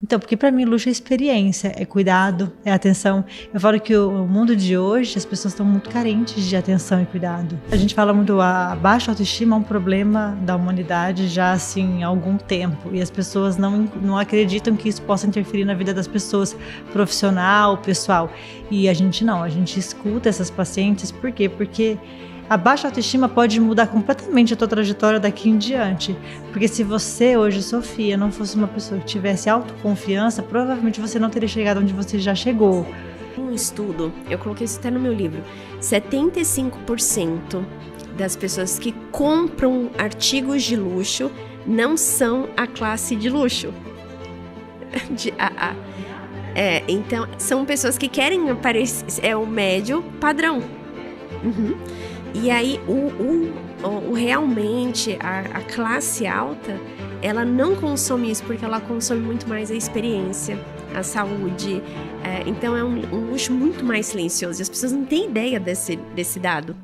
Então, porque para mim luxo é experiência, é cuidado, é atenção. Eu falo que o mundo de hoje, as pessoas estão muito carentes de atenção e cuidado. A gente fala muito, a baixa autoestima é um problema da humanidade já assim há algum tempo. E as pessoas não acreditam que isso possa interferir na vida das pessoas, profissional, pessoal. E a gente escuta essas pacientes, por quê? Porque a baixa autoestima pode mudar completamente a tua trajetória daqui em diante. Porque se você hoje, Sofia, não fosse uma pessoa que tivesse autoconfiança, provavelmente você não teria chegado onde você já chegou. Um estudo, eu coloquei isso até no meu livro, 75% das pessoas que compram artigos de luxo não são a classe de luxo. De AA. Então, são pessoas que querem aparecer, o médio padrão. E aí, realmente, a classe alta, ela não consome isso, porque ela consome muito mais a experiência, a saúde. Então, é um luxo muito mais silencioso. E as pessoas não têm ideia desse dado.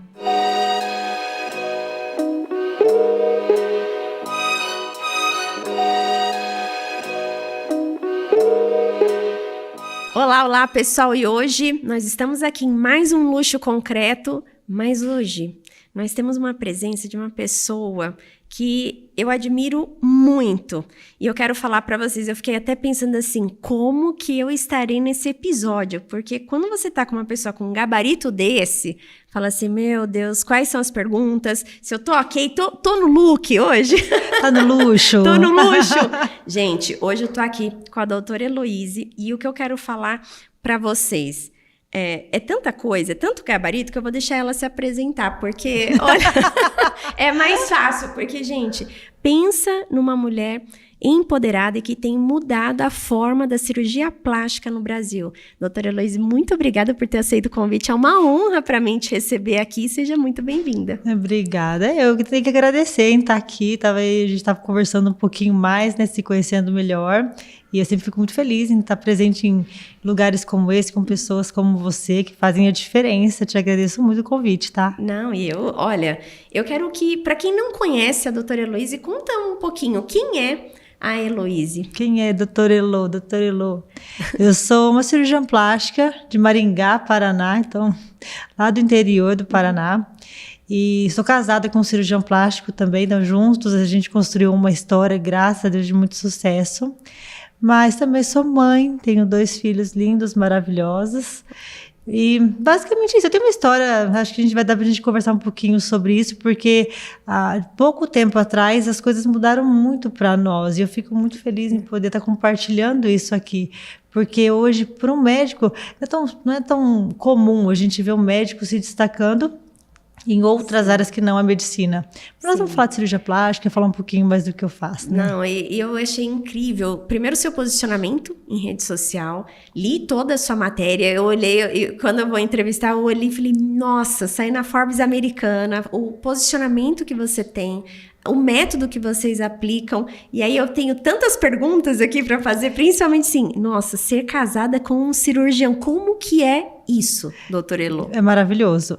Olá, pessoal! E hoje nós estamos aqui em mais um Luxo Concreto. Mas hoje, nós temos uma presença de uma pessoa que eu admiro muito. E eu quero falar para vocês, eu fiquei até pensando assim, como que eu estarei nesse episódio? Porque quando você tá com uma pessoa com um gabarito desse, fala assim, meu Deus, quais são as perguntas? Se eu tô ok, tô no look hoje. Tá no luxo. Tô no luxo. Gente, hoje eu tô aqui com a doutora Heloíse e o que eu quero falar para vocês... É tanta coisa, é tanto gabarito que eu vou deixar ela se apresentar, porque, olha, é mais fácil, porque, gente, pensa numa mulher empoderada e que tem mudado a forma da cirurgia plástica no Brasil. Doutora Heloíse, muito obrigada por ter aceito o convite, é uma honra para mim te receber aqui, seja muito bem-vinda. Obrigada, eu que tenho que agradecer em estar aqui, a gente estava conversando um pouquinho mais, né, se conhecendo melhor. E eu sempre fico muito feliz em estar presente em lugares como esse, com pessoas como você, que fazem a diferença. Te agradeço muito o convite, tá? Não, eu quero que, para quem não conhece a doutora Heloíse, conta um pouquinho, quem é a Heloíse? Quem é doutora Elo? Doutora Elo. Eu sou uma cirurgiã plástica de Maringá, Paraná, então, lá do interior do Paraná. E sou casada com um cirurgião plástico também, então juntos a gente construiu uma história, graças a Deus, de muito sucesso. Mas também sou mãe, tenho 2 filhos lindos, maravilhosos. E basicamente isso. Eu tenho uma história, acho que vai dar pra gente conversar um pouquinho sobre isso, porque há pouco tempo atrás as coisas mudaram muito para nós. E eu fico muito feliz em poder estar compartilhando isso aqui. Porque hoje, para um médico, não é tão comum a gente ver um médico se destacando em outras áreas que não a medicina. Mas nós vamos falar de cirurgia plástica, falar um pouquinho mais do que eu faço, né? Não, e eu achei incrível. Primeiro, o seu posicionamento em rede social. Li toda a sua matéria. Eu olhei, quando eu vou entrevistar, eu olhei e falei, nossa, saí na Forbes americana, o posicionamento que você tem, o método que vocês aplicam. E aí eu tenho tantas perguntas aqui para fazer, principalmente assim, nossa, ser casada com um cirurgião, como que é isso, doutora Elo? É maravilhoso.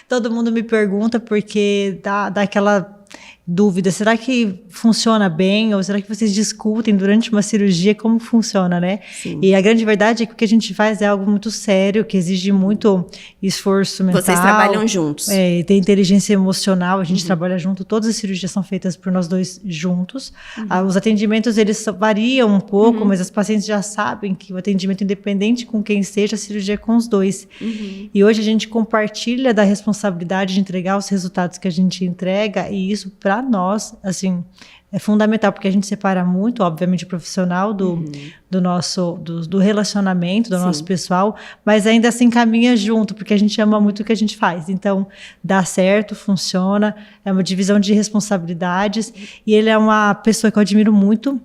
Todo mundo me pergunta porque dá aquela dúvida, será que funciona bem? Ou será que vocês discutem durante uma cirurgia como funciona, né? Sim. E a grande verdade é que o que a gente faz é algo muito sério, que exige muito esforço mental. Vocês trabalham juntos. Tem inteligência emocional, a gente trabalha junto, todas as cirurgias são feitas por nós 2 juntos. Os atendimentos, eles variam um pouco, mas as pacientes já sabem que o atendimento independente com quem seja, a cirurgia é com os 2. E hoje a gente compartilha da responsabilidade de entregar os resultados que a gente entrega, e isso para nós, assim, é fundamental, porque a gente separa muito, obviamente, o profissional do relacionamento, do nosso pessoal, mas ainda assim caminha junto, porque a gente ama muito o que a gente faz. Então, dá certo, funciona, é uma divisão de responsabilidades, e ele é uma pessoa que eu admiro muito,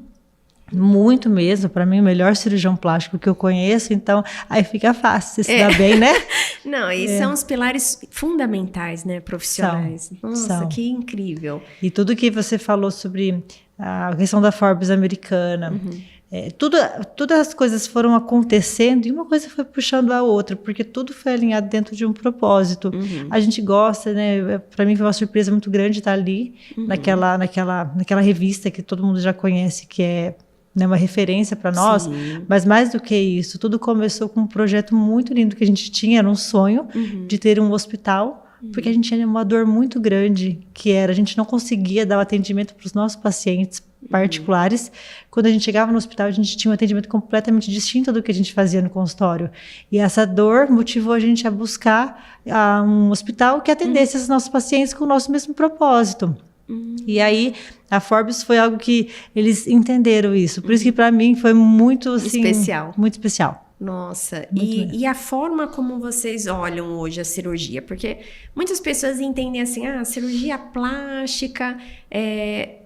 muito mesmo, para mim o melhor cirurgião plástico que eu conheço, então aí fica fácil, você se dá bem, né? Não, e são os pilares fundamentais, né, profissionais. Nossa, que incrível. E tudo que você falou sobre a questão da Forbes americana, todas as coisas foram acontecendo e uma coisa foi puxando a outra, porque tudo foi alinhado dentro de um propósito. A gente gosta, né? Para mim foi uma surpresa muito grande estar ali, naquela revista que todo mundo já conhece, que é né, uma referência para nós, Sim. mas mais do que isso, tudo começou com um projeto muito lindo que a gente tinha, era um sonho de ter um hospital, porque a gente tinha uma dor muito grande, que era, a gente não conseguia dar o atendimento para os nossos pacientes particulares. Quando a gente chegava no hospital, a gente tinha um atendimento completamente distinto do que a gente fazia no consultório. E essa dor motivou a gente a buscar um hospital que atendesse os nossos pacientes com o nosso mesmo propósito. E aí, a Forbes foi algo que eles entenderam isso. Por isso que para mim foi muito, assim, Especial. muito especial. Nossa, Muito e a forma como vocês olham hoje a cirurgia? Porque muitas pessoas entendem assim, cirurgia plástica,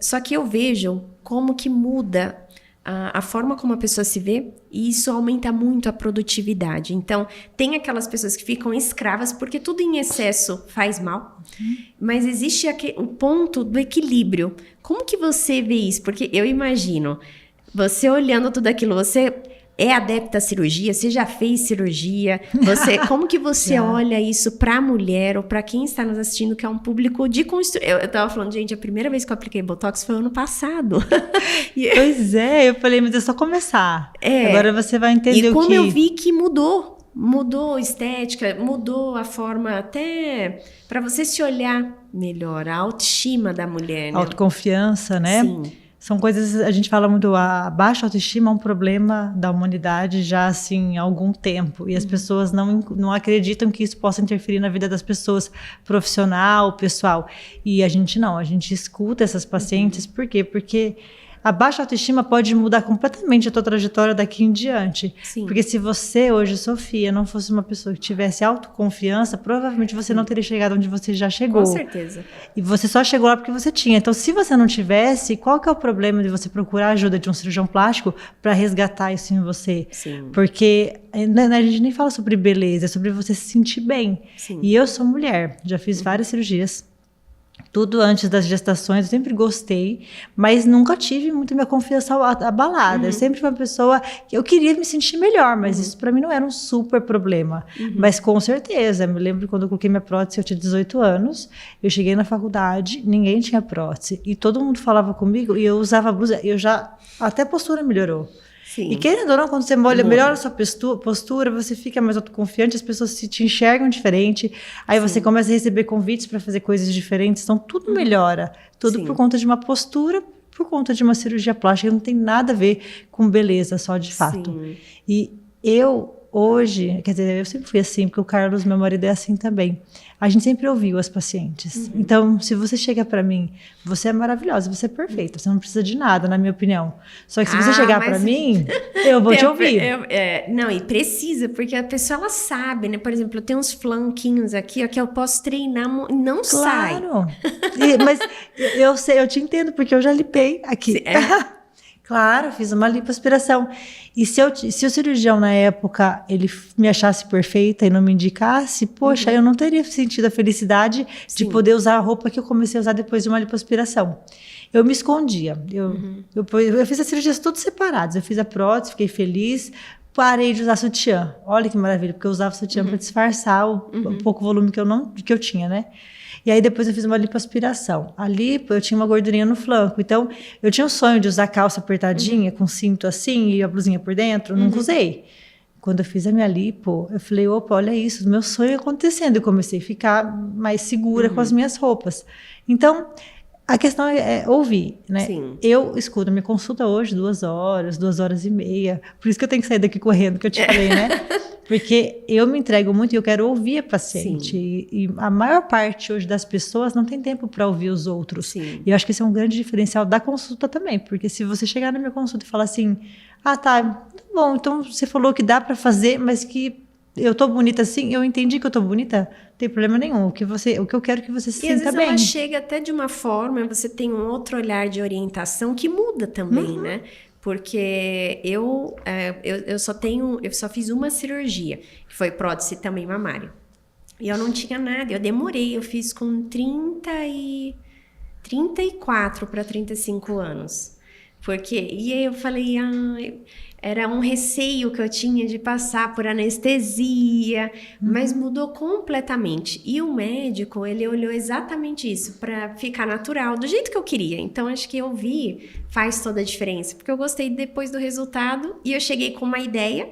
só que eu vejo como que muda a forma como a pessoa se vê e isso aumenta muito a produtividade. Então, tem aquelas pessoas que ficam escravas porque tudo em excesso faz mal, mas existe o ponto do equilíbrio. Como que você vê isso? Porque eu imagino, você olhando tudo aquilo, você é adepta à cirurgia? Você já fez cirurgia? Como que você olha isso para a mulher ou para quem está nos assistindo, que é um público de construção? Eu tava falando, gente, a primeira vez que eu apliquei Botox foi ano passado. Pois é, eu falei, mas é só começar. Agora você vai entender e como eu vi que mudou a estética, mudou a forma até para você se olhar melhor, a autoestima da mulher, né? Autoconfiança, né? Sim. São coisas, a gente fala muito, a baixa autoestima é um problema da humanidade já, assim, há algum tempo. E as pessoas não acreditam que isso possa interferir na vida das pessoas, profissional, pessoal. E a gente escuta essas pacientes, por quê? Porque a baixa autoestima pode mudar completamente a tua trajetória daqui em diante. Sim. Porque se você hoje, Sofia, não fosse uma pessoa que tivesse autoconfiança, provavelmente você não teria chegado onde você já chegou. Com certeza. E você só chegou lá porque você tinha. Então, se você não tivesse, qual que é o problema de você procurar a ajuda de um cirurgião plástico para resgatar isso em você? Sim. Porque a gente nem fala sobre beleza, é sobre você se sentir bem. Sim. E eu sou mulher, já fiz várias cirurgias. Tudo antes das gestações, eu sempre gostei, mas nunca tive muito minha confiança abalada. Eu sempre fui uma pessoa que eu queria me sentir melhor, mas isso para mim não era um super problema. Mas com certeza, eu me lembro quando eu coloquei minha prótese, eu tinha 18 anos, eu cheguei na faculdade, ninguém tinha prótese, e todo mundo falava comigo, e eu usava blusa, e até a postura melhorou. Sim. E querendo ou não, quando você melhora a sua postura, você fica mais autoconfiante, as pessoas te enxergam diferente, aí você começa a receber convites para fazer coisas diferentes, então tudo melhora. Tudo por conta de uma postura, por conta de uma cirurgia plástica, não tem nada a ver com beleza só de fato. Sim. E eu hoje, quer dizer, eu sempre fui assim, porque o Carlos, meu marido, é assim também. A gente sempre ouviu as pacientes. Então, se você chega para mim, você é maravilhosa, você é perfeita, você não precisa de nada, na minha opinião. Só que se você chegar para mim, eu vou te ouvir. Não, e precisa, porque a pessoa, ela sabe, né? Por exemplo, eu tenho uns flanquinhos aqui, ó, que eu posso treinar, não sai. Claro. Mas eu sei, eu te entendo, porque eu já lipei aqui. Claro, fiz uma lipoaspiração. E se o cirurgião, na época, ele me achasse perfeita e não me indicasse, poxa, eu não teria sentido a felicidade de poder usar a roupa que eu comecei a usar depois de uma lipoaspiração. Eu me escondia. Eu fiz as cirurgias todas separadas. Eu fiz a prótese, fiquei feliz, parei de usar sutiã. Olha que maravilha, porque eu usava sutiã para disfarçar o pouco volume que eu tinha, né? E aí depois eu fiz uma lipoaspiração. A lipo, eu tinha uma gordurinha no flanco. Então, eu tinha o sonho de usar calça apertadinha, com cinto assim, e a blusinha por dentro. Nunca usei. Quando eu fiz a minha lipo, eu falei, opa, olha isso, meu sonho acontecendo. Eu comecei a ficar mais segura com as minhas roupas. Então, a questão é ouvir, né? Sim. Eu escuto, minha consulta hoje, 2 horas e meia. Por isso que eu tenho que sair daqui correndo, que eu te falei, né? Porque eu me entrego muito e eu quero ouvir a paciente. E a maior parte hoje das pessoas não tem tempo para ouvir os outros. Sim. E eu acho que esse é um grande diferencial da consulta também. Porque se você chegar na minha consulta e falar assim, tá bom, então você falou que dá para fazer, mas que eu tô bonita assim, eu entendi que eu tô bonita, não tem problema nenhum. O que eu quero que você se sinta bem. E às vezes ela chega até de uma forma, você tem um outro olhar de orientação que muda também, né? Porque eu só fiz uma cirurgia, que foi prótese também mamária. E eu não tinha nada, eu demorei, eu fiz com 34 para 35 anos. E aí eu falei, era um receio que eu tinha de passar por anestesia, mas mudou completamente. E o médico, ele olhou exatamente isso, para ficar natural, do jeito que eu queria. Então, acho que ouvir faz toda a diferença, porque eu gostei depois do resultado e eu cheguei com uma ideia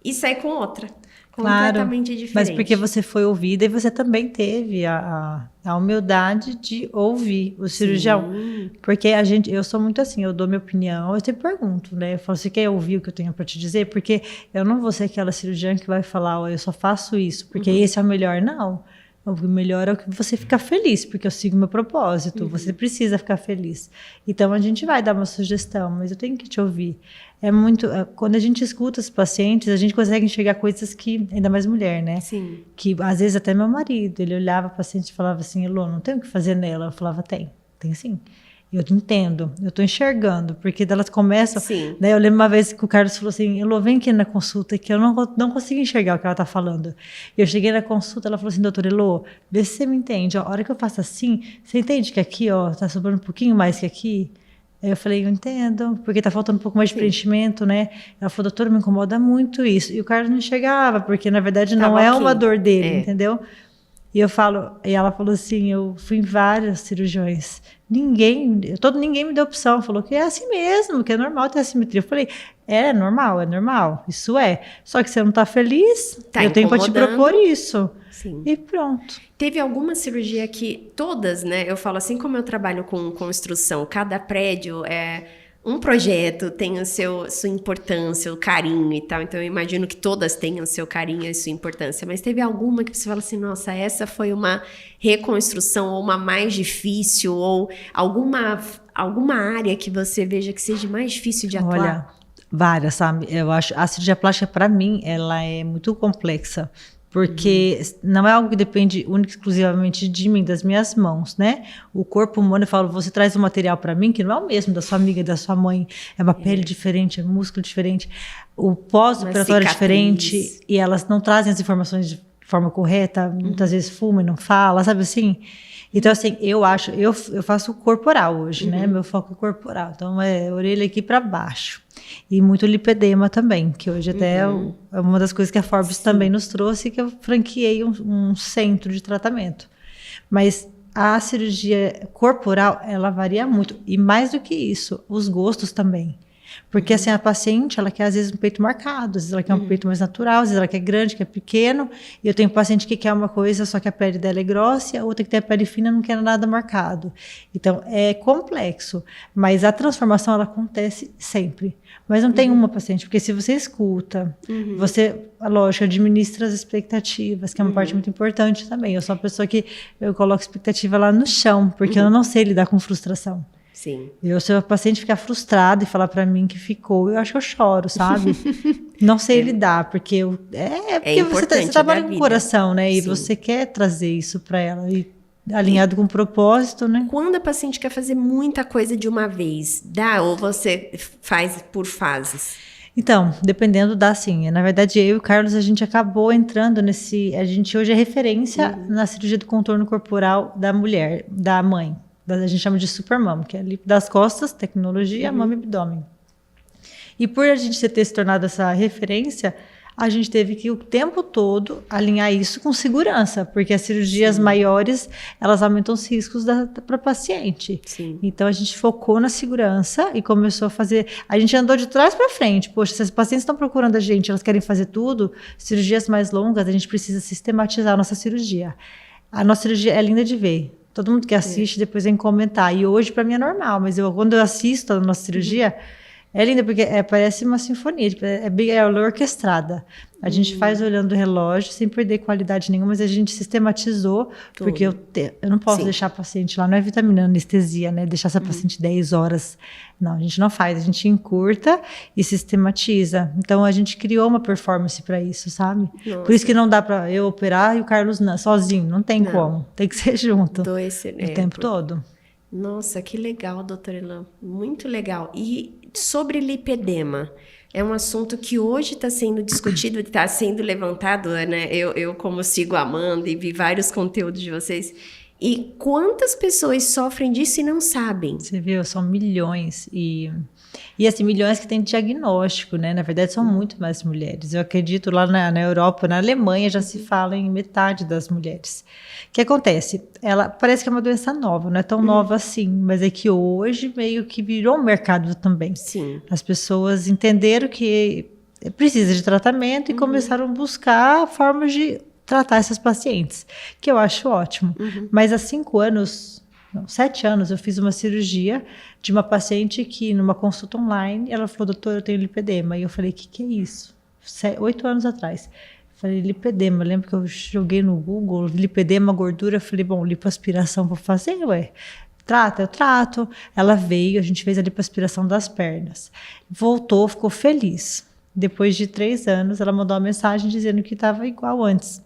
e saí com outra. Completamente diferente. Mas porque você foi ouvida e você também teve a humildade de ouvir o cirurgião. Sim. Porque eu sou muito assim, eu dou minha opinião, eu sempre pergunto, né? Eu falo, você quer ouvir o que eu tenho para te dizer? Porque eu não vou ser aquela cirurgiã que vai falar, eu só faço isso, porque esse é o melhor. Não. O melhor é o que você ficar feliz, porque eu sigo meu propósito, você precisa ficar feliz. Então, a gente vai dar uma sugestão, mas eu tenho que te ouvir. Quando a gente escuta os pacientes, a gente consegue enxergar coisas que, ainda mais mulher, né? Sim. Que, às vezes, até meu marido, ele olhava para o paciente e falava assim, Elô, não tem o que fazer nela. Eu falava, tem sim. Eu entendo, eu estou enxergando, porque elas começam... Sim. Né, eu lembro uma vez que o Carlos falou assim, Elô, vem aqui na consulta, que eu não consigo enxergar o que ela está falando. Eu cheguei na consulta, ela falou assim, doutora Elô, vê se você me entende. Ó, a hora que eu faço assim, você entende que aqui está sobrando um pouquinho mais que aqui? Aí eu falei, eu entendo, porque está faltando um pouco mais de preenchimento, né? Ela falou, doutora, me incomoda muito isso. E o Carlos não enxerguava, porque na verdade não é uma dor dele, entendeu? E ela falou assim, eu fui em vários cirurgiões, ninguém me deu opção, falou que é assim mesmo, que é normal ter assimetria. Eu falei, é normal, isso é. Só que você não está feliz, eu tenho para te propor isso. Sim. E pronto. Teve alguma cirurgia que todas, né? Eu falo assim, como eu trabalho com construção, cada prédio é um projeto, tem sua importância, o carinho e tal. Então, eu imagino que todas tenham seu carinho e sua importância. Mas teve alguma que você fala assim, nossa, essa foi uma reconstrução ou uma mais difícil ou alguma área que você veja que seja mais difícil de atuar? Olha, várias, sabe? Eu acho a cirurgia plástica, para mim, ela é muito complexa. Porque não é algo que depende única e exclusivamente de mim, das minhas mãos, né? O corpo humano, eu falo, você traz um material para mim que não é o mesmo da sua amiga, da sua mãe. É uma pele diferente, é músculo diferente. O pós-operatório é diferente e elas não trazem as informações de forma correta. Muitas vezes fuma e não fala, sabe assim? Então, assim, eu faço corporal hoje, né? Meu foco é corporal. Então, é orelha aqui para baixo. E muito lipedema também, que hoje até é uma das coisas que a Forbes também nos trouxe, que eu franqueei um centro de tratamento. Mas a cirurgia corporal, ela varia muito. E mais do que isso, os gostos também. Porque assim, a paciente, ela quer às vezes um peito marcado, às vezes ela quer um peito mais natural, às vezes ela quer grande, quer pequeno. E eu tenho paciente que quer uma coisa, só que a pele dela é grossa, e a outra que tem a pele fina não quer nada marcado. Então, é complexo. Mas a transformação, ela acontece sempre. Mas não tem uma paciente, porque se você escuta, você, lógico, administra as expectativas, que é uma parte muito importante também. Eu sou uma pessoa que eu coloco expectativa lá no chão, porque eu não sei lidar com frustração. Sim. Se o paciente ficar frustrado e falar para mim que ficou, eu acho que eu choro, sabe? Não sei lidar, porque porque você trabalha com o coração, né? E você quer trazer isso para ela, e alinhado com o propósito, né? Quando a paciente quer fazer muita coisa de uma vez, dá ou você faz por fases? Então, dependendo dá sim. Na verdade, eu e o Carlos, a gente acabou entrando nesse... A gente hoje é referência na cirurgia do contorno corporal da mulher, da mãe. A gente chama de supermama, que é ali das costas, tecnologia, mama e abdômen. E por a gente ter se tornado essa referência, a gente teve que o tempo todo alinhar isso com segurança, porque as cirurgias maiores, elas aumentam os riscos para paciente. Sim. Então a gente focou na segurança e começou a fazer, a gente andou de trás para frente. Poxa, se as pacientes estão procurando a gente, elas querem fazer tudo, cirurgias mais longas, a gente precisa sistematizar a nossa cirurgia. A nossa cirurgia é linda de ver. Todo mundo que assiste depois vem comentar. E hoje, para mim, é normal. Mas quando eu assisto a nossa cirurgia, é linda, porque parece uma sinfonia. É orquestrada. A gente faz olhando o relógio, sem perder qualidade nenhuma, mas a gente sistematizou, porque eu não posso deixar a paciente lá, não é vitamina, anestesia, né? Deixar essa paciente 10 horas. Não, a gente não faz, a gente encurta e sistematiza. Então, a gente criou uma performance para isso, sabe? Nossa. Por isso que não dá para eu operar e o Carlos sozinho, não tem como. Tem que ser junto o tempo todo. Nossa, que legal, doutora Elan. Muito legal. E sobre lipedema, é um assunto que hoje está sendo discutido, está sendo levantado, né? Eu como sigo a Amanda e vi vários conteúdos de vocês. E quantas pessoas sofrem disso e não sabem? Você viu, são milhões. E E assim, milhões que têm diagnóstico, né? Na verdade, são muito mais mulheres. Eu acredito lá na Europa, na Alemanha, já se fala em metade das mulheres. O que acontece? Ela parece que é uma doença nova, não é tão nova assim, mas é que hoje meio que virou um mercado também. Sim. As pessoas entenderam que precisa de tratamento e começaram a buscar formas de tratar essas pacientes, que eu acho ótimo. Mas há 7 anos, eu fiz uma cirurgia de uma paciente que, numa consulta online, ela falou, doutora, eu tenho lipedema. E eu falei, o que é isso? 8 anos atrás. Eu falei, lipedema. Eu lembro que eu joguei no Google, lipedema, gordura. Eu falei, bom, lipoaspiração vou fazer, ué. Trata, eu trato. Ela veio, a gente fez a lipoaspiração das pernas. Voltou, ficou feliz. Depois de 3 anos, ela mandou uma mensagem dizendo que estava igual antes.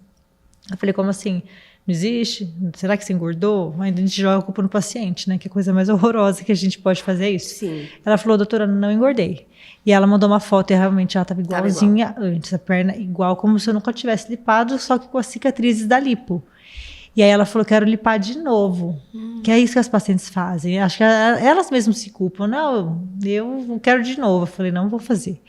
Eu falei, como assim? Não existe? Será que você engordou? Ainda a gente joga a culpa no paciente, né? Que é a coisa mais horrorosa que a gente pode fazer isso. Sim. Ela falou, doutora, não engordei. E ela mandou uma foto e realmente ela estava igualzinha antes. A perna igual, como se eu nunca tivesse lipado, só que com as cicatrizes da lipo. E aí ela falou, quero lipar de novo. Que é isso que as pacientes fazem. Acho que elas mesmas se culpam. Não, eu quero de novo. Eu falei, não vou fazer.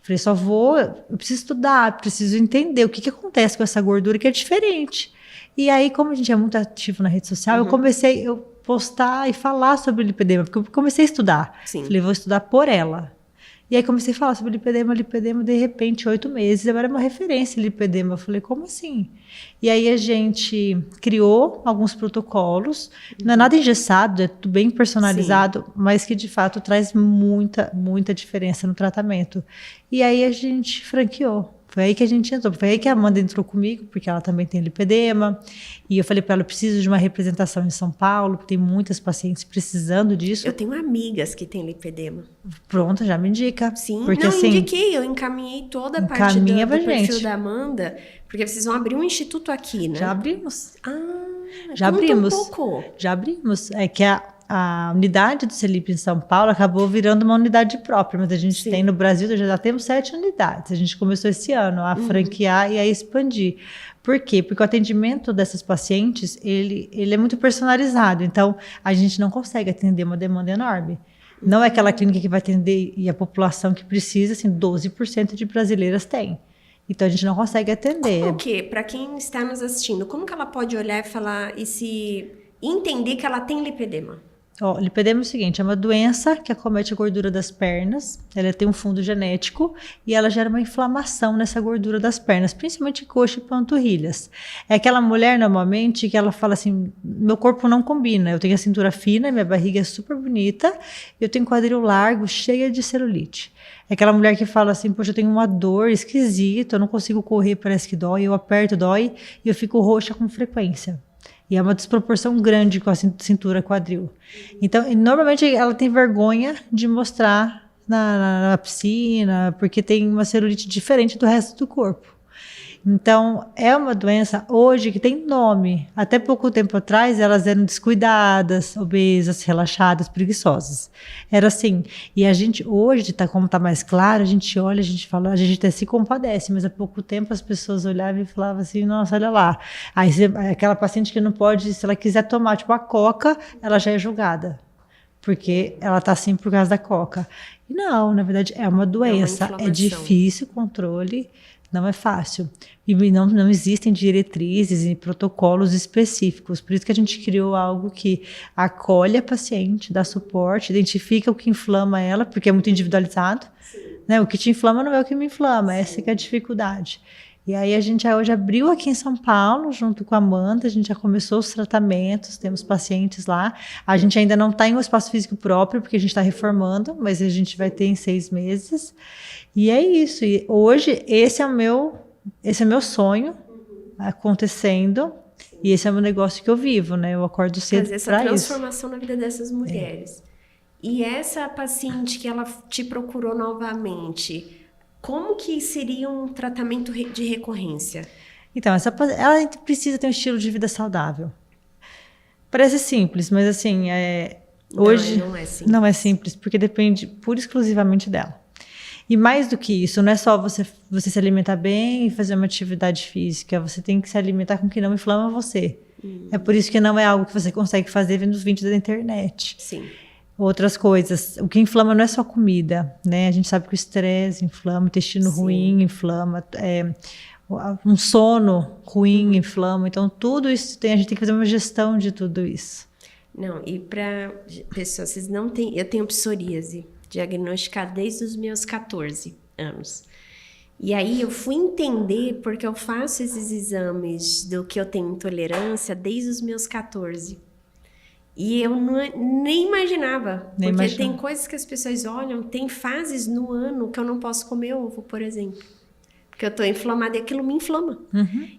Eu falei, eu preciso estudar, preciso entender o que acontece com essa gordura que é diferente. E aí, como a gente é muito ativo na rede social, eu comecei a postar e falar sobre o lipedema, porque eu comecei a estudar. Sim. Falei, vou estudar por ela. E aí comecei a falar sobre lipedema, de repente, 8 meses, eu era uma referência em lipedema. Eu falei, como assim? E aí a gente criou alguns protocolos, não é nada engessado, é tudo bem personalizado, mas que de fato traz muita, muita diferença no tratamento. E aí a gente franqueou. Foi aí que a gente entrou, foi aí que a Amanda entrou comigo, porque ela também tem lipedema, e eu falei para ela, eu preciso de uma representação em São Paulo, porque tem muitas pacientes precisando disso. Eu tenho amigas que têm lipedema. Pronto, já me indica. Sim, porque, não, assim, indiquei, eu encaminhei toda a parte do perfil gente. da Amanda, porque vocês vão abrir um instituto aqui, né? Já abrimos. Já abrimos. Um pouco. Já abrimos. É que a unidade do CELIP em São Paulo acabou virando uma unidade própria, mas a gente tem no Brasil, já temos 7 unidades. A gente começou esse ano a franquear e a expandir. Por quê? Porque o atendimento dessas pacientes, ele é muito personalizado, então a gente não consegue atender uma demanda enorme. Não é aquela clínica que vai atender e a população que precisa, assim, 12% de brasileiras tem. Então a gente não consegue atender. Como que, para quem está nos assistindo, como que ela pode olhar e falar e entender que ela tem lipedema? Lipedema é o seguinte, é uma doença que acomete a gordura das pernas, ela tem um fundo genético e ela gera uma inflamação nessa gordura das pernas, principalmente coxa e panturrilhas. É aquela mulher, normalmente, que ela fala assim, meu corpo não combina, eu tenho a cintura fina, minha barriga é super bonita, eu tenho quadril largo, cheia de celulite. É aquela mulher que fala assim, poxa, eu tenho uma dor esquisita, eu não consigo correr, parece que dói, eu aperto, dói, e eu fico roxa com frequência. E é uma desproporção grande com a cintura quadril. Então, normalmente ela tem vergonha de mostrar na piscina, porque tem uma celulite diferente do resto do corpo. Então, é uma doença hoje que tem nome. Até pouco tempo atrás, elas eram descuidadas, obesas, relaxadas, preguiçosas. Era assim. E a gente, hoje, como está mais claro, a gente olha, a gente fala, a gente até se compadece, mas há pouco tempo as pessoas olhavam e falavam assim, nossa, olha lá. Aí, aquela paciente que não pode, se ela quiser tomar, tipo, a coca, ela já é julgada. Porque ela está assim por causa da coca. E não, na verdade, é uma doença. É difícil o controle. Não é fácil. E não existem diretrizes e protocolos específicos. Por isso que a gente criou algo que acolhe a paciente, dá suporte, identifica o que inflama ela, porque é muito individualizado. Né? O que te inflama não é o que me inflama, essa que é a dificuldade. E aí a gente hoje abriu aqui em São Paulo, junto com a Amanda, a gente já começou os tratamentos, temos pacientes lá. A gente ainda não está em um espaço físico próprio, porque a gente está reformando, mas a gente vai ter em 6 meses. E é isso. E hoje, esse é o meu sonho acontecendo, e esse é o meu negócio que eu vivo, né? Eu acordo cedo para isso. Fazer essa transformação na vida dessas mulheres. E essa paciente que ela te procurou novamente, como que seria um tratamento de recorrência? Então, ela precisa ter um estilo de vida saudável. Parece simples, mas assim, hoje não é simples, porque depende pura e exclusivamente dela. E mais do que isso, não é só você se alimentar bem e fazer uma atividade física, você tem que se alimentar com o que não inflama você. É por isso que não é algo que você consegue fazer vendo os vídeos da internet. Sim. Outras coisas, o que inflama não é só comida, né? A gente sabe que o estresse inflama, o intestino ruim inflama, um sono ruim inflama. Então, tudo isso a gente tem que fazer uma gestão de tudo isso. Não, e para pessoas, vocês não têm... Eu tenho psoríase, diagnosticada desde os meus 14 anos. E aí eu fui entender porque eu faço esses exames do que eu tenho intolerância desde os meus 14. E eu nem imaginava. Porque tem coisas que as pessoas olham, tem fases no ano que eu não posso comer ovo, por exemplo. Porque eu tô inflamada e aquilo me inflama.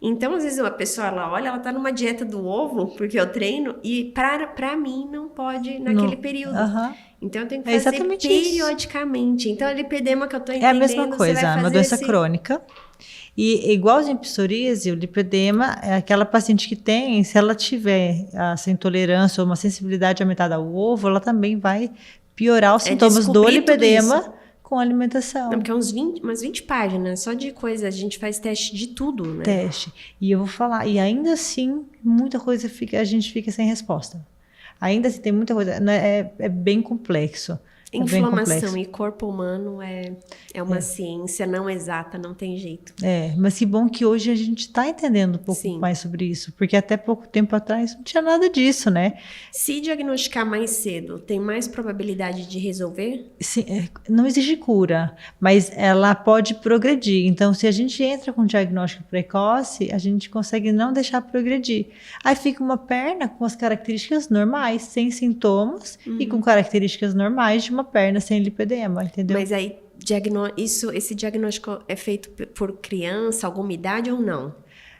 Então, às vezes, uma pessoa, ela olha, ela tá numa dieta do ovo, porque eu treino, e pra mim não pode naquele período. Então, eu tenho que fazer periodicamente. Isso. Então, o lipedema que eu tô entendendo... É a mesma coisa, é uma doença crônica. E igualzinho a psoríase, o lipedema é aquela paciente que tem, se ela tiver essa intolerância ou uma sensibilidade aumentada ao ovo, ela também vai piorar os sintomas do lipedema com a alimentação. Não, porque umas 20 páginas só de coisa, a gente faz teste de tudo, né? Teste. E eu vou falar, e ainda assim, muita coisa a gente fica sem resposta. Ainda assim, tem muita coisa, né? É bem complexo. Inflamação e corpo humano é uma ciência não exata, não tem jeito. Mas que bom que hoje a gente está entendendo um pouco mais sobre isso, porque até pouco tempo atrás não tinha nada disso, né? Se diagnosticar mais cedo, tem mais probabilidade de resolver? Sim, não existe cura, mas ela pode progredir. Então, se a gente entra com diagnóstico precoce, a gente consegue não deixar progredir. Aí fica uma perna com as características normais, sem sintomas e com características normais de uma perna sem lipedema, entendeu? Mas aí, esse diagnóstico é feito por criança, alguma idade ou não?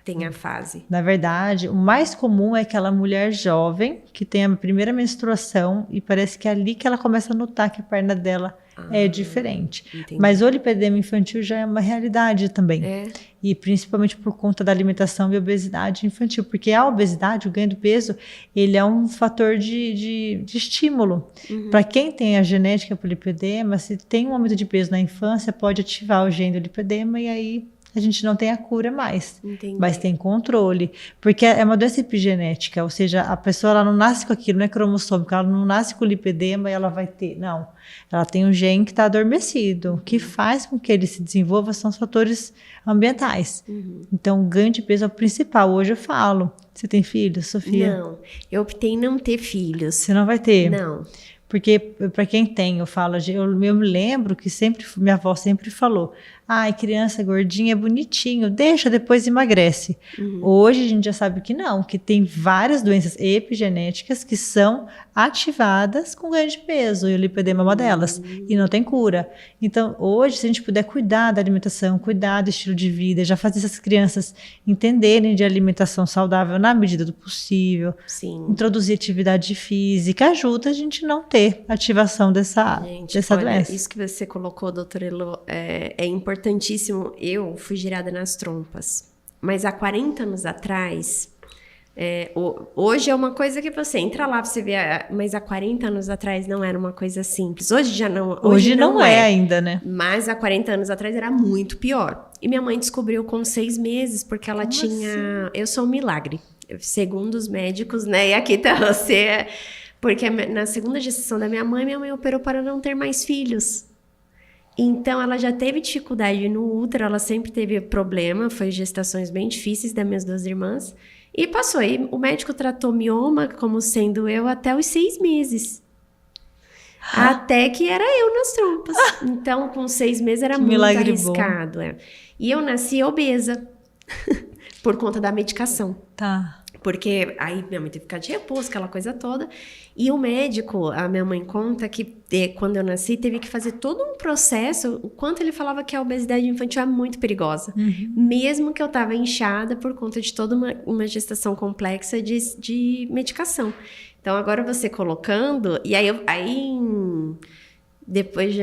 Tem a fase? Na verdade, o mais comum é aquela mulher jovem que tem a primeira menstruação e parece que é ali que ela começa a notar que a perna dela é diferente. Entendi. Mas o lipedema infantil já é uma realidade também. E principalmente por conta da alimentação e obesidade infantil. Porque a obesidade, o ganho do peso, ele é um fator de estímulo. Para quem tem a genética para o lipedema, se tem um aumento de peso na infância, pode ativar o gene do lipedema e aí a gente não tem a cura mais. Entendi. Mas tem controle. Porque é uma doença epigenética, ou seja, a pessoa ela não nasce com aquilo, não é cromossômico, ela não nasce com lipedema e ela vai ter. Não. Ela tem um gene que está adormecido. O que faz com que ele se desenvolva são os fatores ambientais. Então, o ganho de peso é o principal. Hoje eu falo. Você tem filhos, Sofia? Não. Eu optei em não ter filhos. Você não vai ter? Não. Porque, para quem tem, eu me lembro que minha avó sempre falou, criança gordinha é bonitinho, deixa, depois emagrece. Hoje a gente já sabe que não, que tem várias doenças epigenéticas que são ativadas com ganho de peso, e o lipedema é uma delas, e não tem cura. Então, hoje, se a gente puder cuidar da alimentação, cuidar do estilo de vida, já fazer essas crianças entenderem de alimentação saudável na medida do possível, introduzir atividade física, ajuda a gente não ter ativação dessa doença. Isso que você colocou, doutora Elo, é importantíssimo. Eu fui girada nas trompas, mas há 40 anos atrás, hoje é uma coisa que você entra lá, você vê, mas há 40 anos atrás não era uma coisa simples. Hoje já não. Hoje não é ainda, né? Mas há 40 anos atrás era muito pior. E minha mãe descobriu com 6 meses, porque ela tinha... Assim? Eu sou um milagre, segundo os médicos, né? E aqui tá você... Porque na segunda gestação da minha mãe operou para não ter mais filhos. Então, ela já teve dificuldade no útero, ela sempre teve problema, foi gestações bem difíceis das minhas 2 irmãs. E passou. E o médico tratou mioma, como sendo eu, até os 6 meses. Até que era eu nas trompas. Então, com 6 meses era muito arriscado. E eu nasci obesa, por conta da medicação. Tá. Porque aí minha mãe teve que ficar de repouso, aquela coisa toda. E o médico, a minha mãe conta que quando eu nasci, teve que fazer todo um processo, o quanto ele falava que a obesidade infantil é muito perigosa. Mesmo que eu estava inchada por conta de toda uma gestação complexa de medicação. Então, agora você colocando... E aí depois de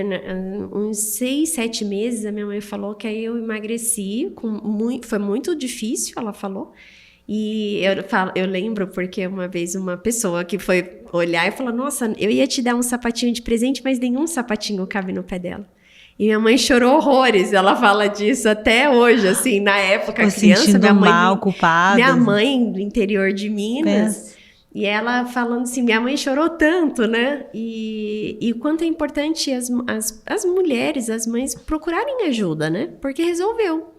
uns 6, 7 meses, a minha mãe falou que aí eu emagreci. Foi muito difícil, ela falou. E eu lembro porque uma vez uma pessoa que foi olhar e falou, nossa, eu ia te dar um sapatinho de presente, mas nenhum sapatinho cabe no pé dela. E minha mãe chorou horrores, ela fala disso até hoje, assim, na época criança, minha mãe mal, culpada. Minha mãe do interior de Minas, E ela falando assim, minha mãe chorou tanto, né? E o quanto é importante as mulheres, as mães procurarem ajuda, né? Porque resolveu.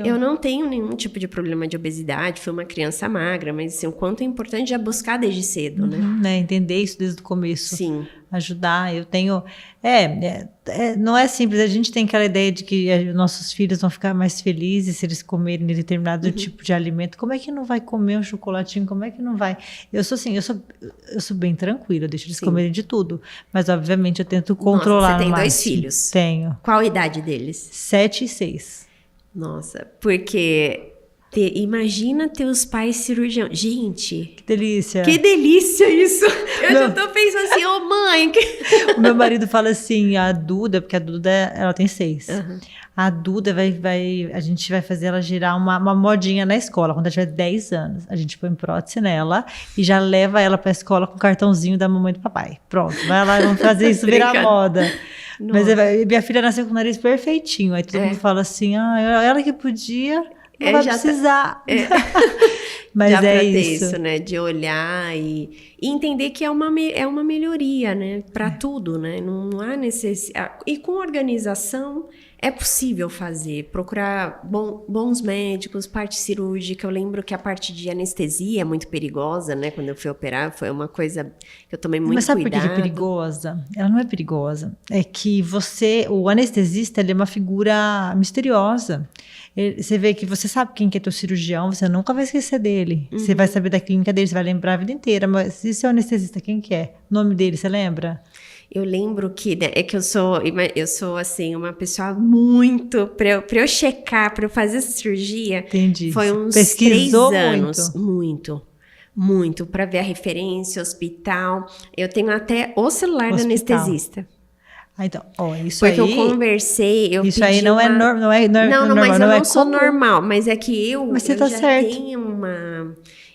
Eu não tenho nenhum tipo de problema de obesidade, fui uma criança magra, mas assim, o quanto é importante é buscar desde cedo, né? Entender isso desde o começo. Sim. Ajudar, eu tenho... não é simples, a gente tem aquela ideia de que nossos filhos vão ficar mais felizes se eles comerem determinado tipo de alimento. Como é que não vai comer um chocolatinho? Como é que não vai? Eu sou assim, eu sou bem tranquila, eu deixo eles comerem de tudo. Mas, obviamente, eu tento controlar. Nossa, você tem 2 filhos? Tenho. Qual a idade deles? 7 e 6. Nossa, porque imagina teus pais cirurgião. Gente, que delícia. Que delícia isso. Eu já tô pensando assim, ô mãe. O meu marido fala assim, a Duda, porque a Duda, ela tem 6. A Duda a gente vai fazer ela girar uma modinha na escola, quando ela tiver 10 anos. A gente põe prótese nela e já leva ela pra escola com o cartãozinho da mamãe e do papai. Pronto, vai lá e vamos fazer isso virar moda. Mas minha filha nasceu com o nariz perfeitinho. Aí todo mundo fala assim, ela que podia, não vai precisar. Mas já é isso, né? De olhar e entender que é uma melhoria, né? Para tudo, né? Não há necessidade. E com organização é possível fazer. Procurar bons médicos, parte cirúrgica. Eu lembro que a parte de anestesia é muito perigosa, né? Quando eu fui operar, foi uma coisa que eu tomei muito cuidado. Mas sabe por que é perigosa? Ela não é perigosa. É que o anestesista, ele é uma figura misteriosa. Você vê que você sabe quem que é teu cirurgião, você nunca vai esquecer dele. Você vai saber da clínica dele, você vai lembrar a vida inteira. Mas e seu anestesista, quem que é? O nome dele, você lembra? Eu lembro que, né, é que eu sou assim, uma pessoa muito, pra eu checar, pra eu fazer essa cirurgia, entendi. Foi uns Pesquisou 3 anos. Muito, pra ver a referência, hospital. Eu tenho até o celular do anestesista. Então, isso porque aí... Porque eu conversei, eu isso pedi aí não é normal. Não, mas eu não sou normal. Mas é que mas você eu tá já certo.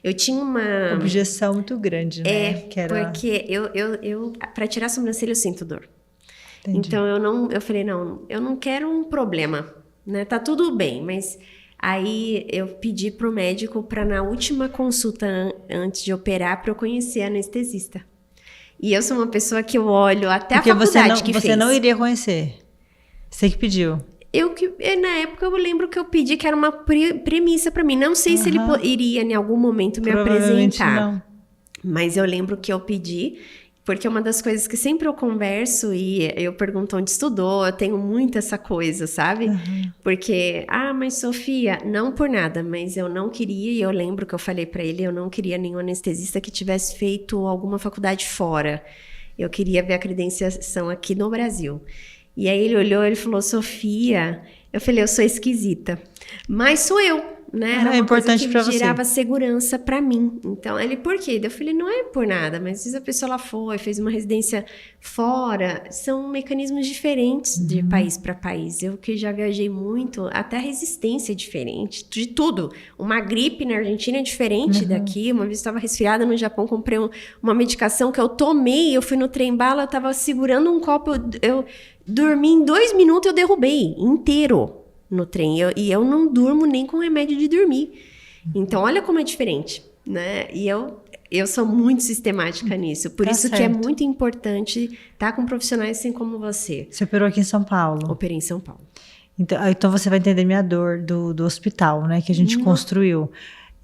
Eu tinha uma... objeção muito grande, né? Porque eu para tirar a sobrancelha eu sinto dor. Entendi. Então eu falei, não, eu não quero um problema, né? Tá tudo bem, mas... Aí eu pedi pro médico para na última consulta antes de operar para eu conhecer a anestesista. E eu sou uma pessoa que eu olho até porque a faculdade que fez. Você não iria conhecer. Você que pediu. Na época eu lembro que eu pedi que era uma premissa para mim. Não sei se ele iria em algum momento me apresentar. Não. Mas eu lembro que eu pedi, porque é uma das coisas que sempre eu converso e eu pergunto onde estudou, eu tenho muito essa coisa, sabe? Porque, mas Sofia, não por nada, mas eu não queria, e eu lembro que eu falei pra ele, eu não queria nenhum anestesista que tivesse feito alguma faculdade fora. Eu queria ver a credenciação aqui no Brasil. E aí ele olhou, ele falou, Sofia, eu falei, eu sou esquisita, mas sou eu. Né? Era uma importante coisa que gerava você. Segurança para mim. Então, ele, por quê? Eu falei, não é por nada, mas se a pessoa lá foi, fez uma residência fora, são mecanismos diferentes de país para país. Eu que já viajei muito, até a resistência é diferente, de tudo. Uma gripe na Argentina é diferente daqui, uma vez eu estava resfriada no Japão, comprei uma medicação que eu tomei, eu fui no trem-bala, eu estava segurando um copo, eu dormi em 2 minutos, eu derrubei inteiro no trem, e eu não durmo nem com remédio de dormir. Então, olha como é diferente, né? E eu sou muito sistemática nisso. Por isso certo. Que é muito importante estar com profissionais assim como você. Você operou aqui em São Paulo? Operei em São Paulo. Então você vai entender minha dor do hospital, né? Que a gente construiu.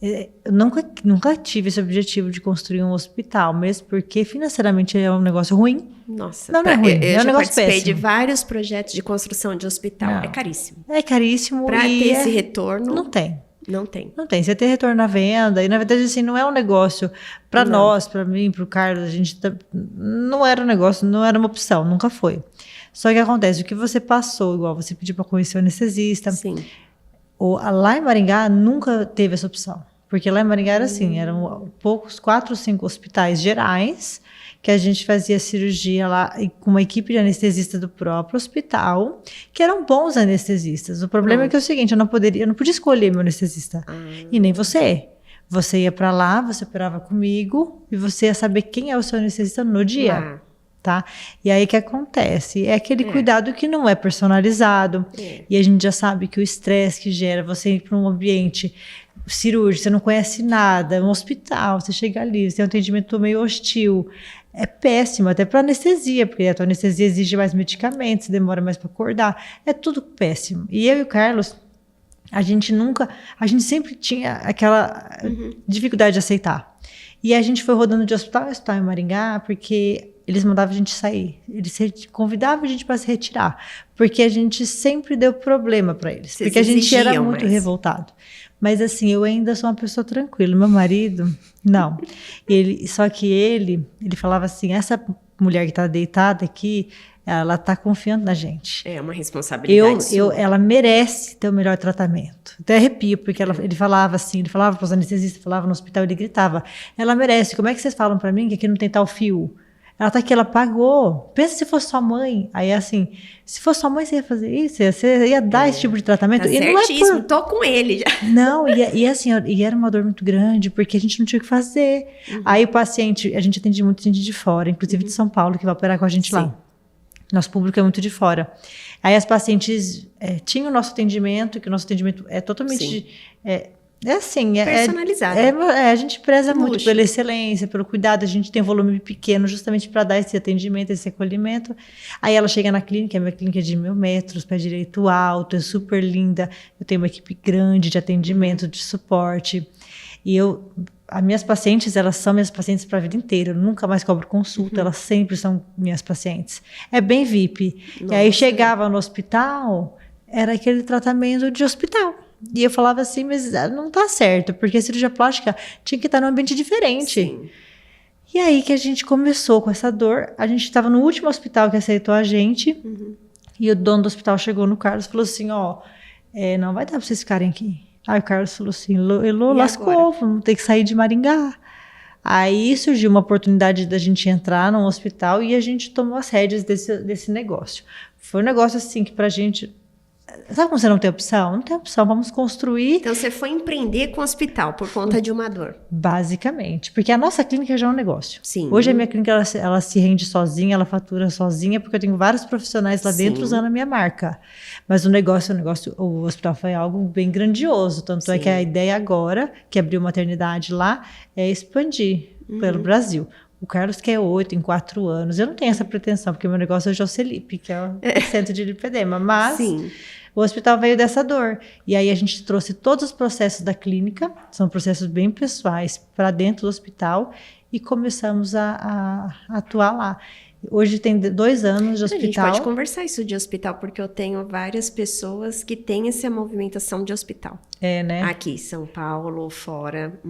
Eu nunca tive esse objetivo de construir um hospital, mesmo porque financeiramente é um negócio ruim. Nossa, não é ruim, eu um já participei péssimo. de vários projetos de construção de hospital. Não. É caríssimo. É caríssimo. Para ter esse retorno. Não tem. Não tem. Não tem. Você tem retorno na venda. E, na verdade, assim, não é um negócio para nós, para mim, para o Carlos. A gente não era um negócio, não era uma opção, nunca foi. Só que acontece, o que você passou, igual você pediu para conhecer o anestesista. Sim. Lá em Maringá nunca teve essa opção. Porque lá em Maringá era assim, eram 4 ou 5 hospitais gerais que a gente fazia cirurgia lá com uma equipe de anestesista do próprio hospital, que eram bons anestesistas. O problema é que é o seguinte, eu não podia escolher meu anestesista. E nem você. Você ia para lá, você operava comigo e você ia saber quem é o seu anestesista no dia. Tá? E aí o que acontece? É aquele cuidado que não é personalizado. E a gente já sabe que o estresse que gera você ir para um ambiente cirúrgico, você não conhece nada, é um hospital, você chega ali, você tem um atendimento meio hostil. É péssimo, até para anestesia, porque a tua anestesia exige mais medicamentos, demora mais para acordar. É tudo péssimo. E eu e o Carlos, a gente sempre tinha aquela dificuldade de aceitar. E a gente foi rodando de hospital em hospital em Maringá, porque eles mandavam a gente sair. Eles convidavam a gente para se retirar, porque a gente sempre deu problema para eles. Porque a gente era muito revoltado. Mas assim, eu ainda sou uma pessoa tranquila. Meu marido, não. Só que ele falava assim, essa mulher que está deitada aqui, ela está confiando na gente. É uma responsabilidade sua. Ela merece ter o melhor tratamento. Até arrepio, porque ele falava assim, ele falava para os anestesistas, falava no hospital, ele gritava, ela merece, como é que vocês falam para mim que aqui não tem tal fio? Ela tá aqui, ela pagou. Pensa se fosse sua mãe. Aí assim, se fosse sua mãe, você ia fazer isso? Você ia dar esse tipo de tratamento? Tá certíssimo, tô com ele já. Não, e assim, e era uma dor muito grande, porque a gente não tinha o que fazer. Aí o paciente, a gente atende muito gente de fora, inclusive de São Paulo, que vai operar com a gente lá. Nosso público é muito de fora. Aí as pacientes tinham o nosso atendimento, que o nosso atendimento é totalmente... personalizado. A gente preza muito pela excelência, pelo cuidado. A gente tem um volume pequeno justamente para dar esse atendimento, esse acolhimento. Aí ela chega na clínica, a minha clínica é de 1.000 metros, pé direito alto, é super linda. Eu tenho uma equipe grande de atendimento, de suporte. E as minhas pacientes, elas são minhas pacientes para a vida inteira. Eu nunca mais cobro consulta, elas sempre são minhas pacientes. É bem VIP. Nossa. E aí chegava no hospital, era aquele tratamento de hospital. E eu falava assim, mas não tá certo, porque a cirurgia plástica tinha que estar num ambiente diferente. Sim. E aí que a gente começou com essa dor. A gente estava no último hospital que aceitou a gente, e o dono do hospital chegou no Carlos e falou assim, não vai dar para vocês ficarem aqui. Aí o Carlos falou assim, Elô, lascou, vamos ter que sair de Maringá. Aí surgiu uma oportunidade da gente entrar num hospital e a gente tomou as rédeas desse negócio. Foi um negócio assim que pra gente... Sabe quando você não tem opção? Não tem opção, vamos construir. Então você foi empreender com o hospital por conta de uma dor. Basicamente, porque a nossa clínica já é um negócio. Sim. Hoje a minha clínica ela se rende sozinha, ela fatura sozinha, porque eu tenho vários profissionais lá dentro usando a minha marca. Mas o hospital foi algo bem grandioso, tanto é que a ideia agora, que abriu maternidade lá, é expandir pelo Brasil. O Carlos quer 8 em 4 anos. Eu não tenho essa pretensão, porque o meu negócio é o Jocelip, que é o centro de lipedema. Mas o hospital veio dessa dor. E aí a gente trouxe todos os processos da clínica, são processos bem pessoais, para dentro do hospital e começamos a atuar lá. Hoje tem 2 anos de hospital. A gente pode conversar isso de hospital, porque eu tenho várias pessoas que têm essa movimentação de hospital. Né? Aqui, São Paulo, fora,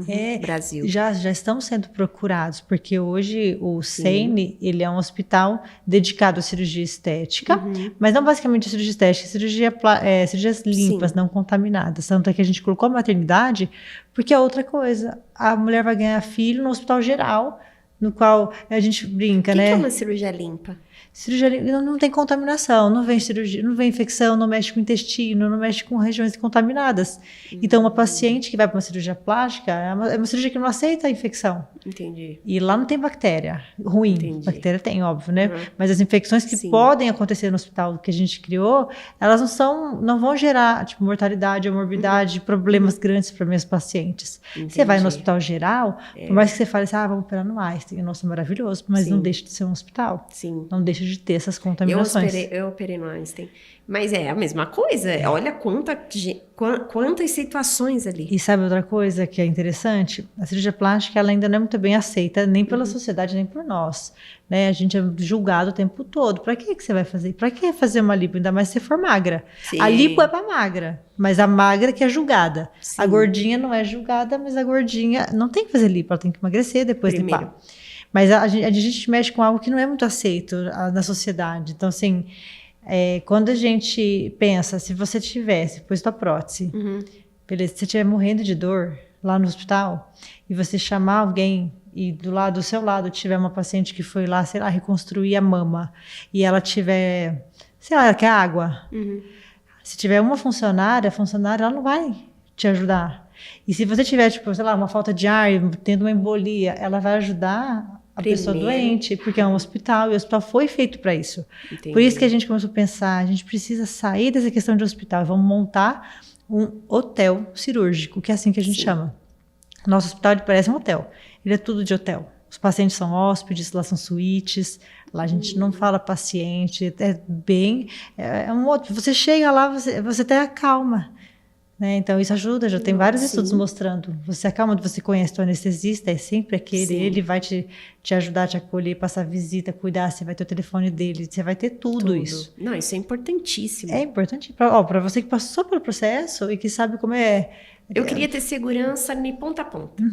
Brasil. Já estão sendo procurados, porque hoje o SEINE, ele é um hospital dedicado à cirurgia estética, mas não basicamente a cirurgia estética, cirurgias limpas, não contaminadas. Tanto é que a gente colocou a maternidade, porque é outra coisa. A mulher vai ganhar filho no hospital geral, no qual a gente brinca, né? O que é uma cirurgia limpa? Cirurgia limpa não tem contaminação, não vem cirurgia, não vem infecção, não mexe com o intestino, não mexe com regiões contaminadas. Então, uma paciente que vai para uma cirurgia plástica é uma cirurgia que não aceita a infecção. Entendi. E lá não tem bactéria ruim. Entendi. Bactéria tem, óbvio, né? Mas as infecções que podem acontecer no hospital que a gente criou, elas não vão gerar, tipo, mortalidade ou morbidade, problemas grandes para minhas pacientes. Entendi. Você vai no hospital geral, por mais que você fale assim, vamos operar no Einstein, nossa, maravilhoso, mas não deixa de ser um hospital. Sim. Não deixa de ter essas contaminações. Eu operei no Einstein. Mas é a mesma coisa. Olha quantas situações ali. E sabe outra coisa que é interessante? A cirurgia plástica ela ainda não é muito bem aceita, nem pela sociedade, nem por nós. Né? A gente é julgado o tempo todo. Para que você vai fazer? Para que fazer uma lipo? Ainda mais se você for magra. Sim. A lipo é para magra, mas a magra que é julgada. Sim. A gordinha não é julgada, mas a gordinha não tem que fazer lipo, ela tem que emagrecer depois limpar. Mas a gente mexe com algo que não é muito aceito na sociedade. Então, assim, quando a gente pensa, se você tivesse, pôs tua prótese, beleza, se você estiver morrendo de dor lá no hospital, e você chamar alguém, e do seu lado tiver uma paciente que foi lá, sei lá, reconstruir a mama, e ela tiver, sei lá, ela quer água. Se tiver uma funcionária, a funcionária ela não vai te ajudar. E se você tiver, tipo, sei lá, uma falta de ar, tendo uma embolia, ela vai ajudar a pessoa doente, porque é um hospital, e o hospital foi feito para isso. Entendi. Por isso que a gente começou a pensar, a gente precisa sair dessa questão de hospital, vamos montar um hotel cirúrgico, que é assim que a gente chama. Nosso hospital ele parece um hotel, ele é tudo de hotel. Os pacientes são hóspedes, lá são suítes, lá a gente não fala paciente, é um outro. Você chega lá, você tem a calma. Né? Então, isso ajuda, já tem vários estudos mostrando. Você acalma, você conhece o anestesista, é sempre aquele, ele vai te ajudar, te acolher, passar visita, cuidar, você vai ter o telefone dele, você vai ter tudo isso. Não, isso é importantíssimo. É importante, para você que passou pelo processo e que sabe como é. Eu queria ter segurança de ponta a ponta,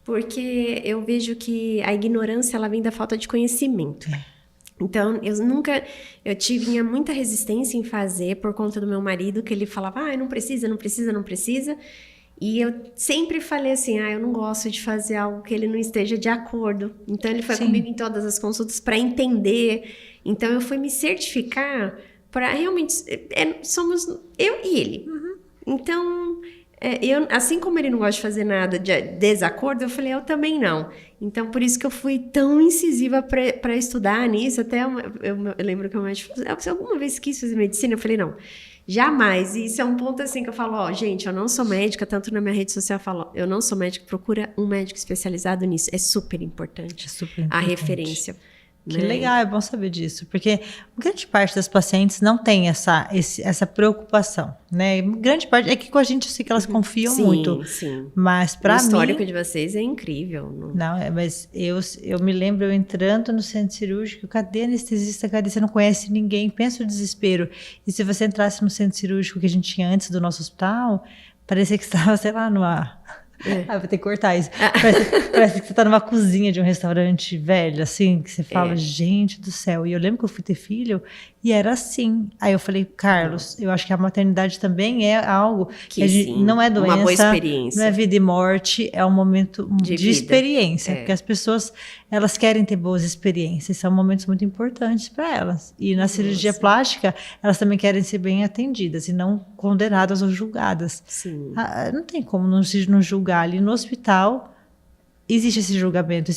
porque eu vejo que a ignorância, ela vem da falta de conhecimento. Então, eu tinha muita resistência em fazer por conta do meu marido, que ele falava, não precisa. E eu sempre falei assim, eu não gosto de fazer algo que ele não esteja de acordo. Então, ele foi comigo em todas as consultas para entender. Então, eu fui me certificar para realmente... somos eu e ele. Então... assim como ele não gosta de fazer nada de desacordo, eu falei, eu também não. Então, por isso que eu fui tão incisiva para estudar nisso. Até eu lembro que o médico falou, você alguma vez quis fazer medicina? Eu falei, não, jamais. E isso é um ponto assim que eu falo, gente, eu não sou médica, tanto na minha rede social eu falo, eu não sou médica, procura um médico especializado nisso. É super importante. A referência. Que legal, é bom saber disso, porque grande parte das pacientes não tem essa preocupação, né? Grande parte, é que com a gente eu sei que elas confiam muito. Sim. Mas para mim... O histórico de vocês é incrível. Mas eu me lembro eu entrando no centro cirúrgico, cadê anestesista, cadê? Você não conhece ninguém, pensa o desespero. E se você entrasse no centro cirúrgico que a gente tinha antes do nosso hospital, parecia que estava, sei lá, numa... vou ter que cortar isso. Parece que você tá numa cozinha de um restaurante velho, assim, que você fala, gente do céu. E eu lembro que eu fui ter filho e era assim. Aí eu falei, Carlos, eu acho que a maternidade também é algo que não é doença, uma boa experiência. Não é vida e morte, é um momento de experiência. Porque as pessoas, elas querem ter boas experiências, são momentos muito importantes para elas. E na cirurgia plástica, elas também querem ser bem atendidas e não condenadas ou julgadas. Sim. Não tem como não julgar. Ali no hospital existe esse julgamento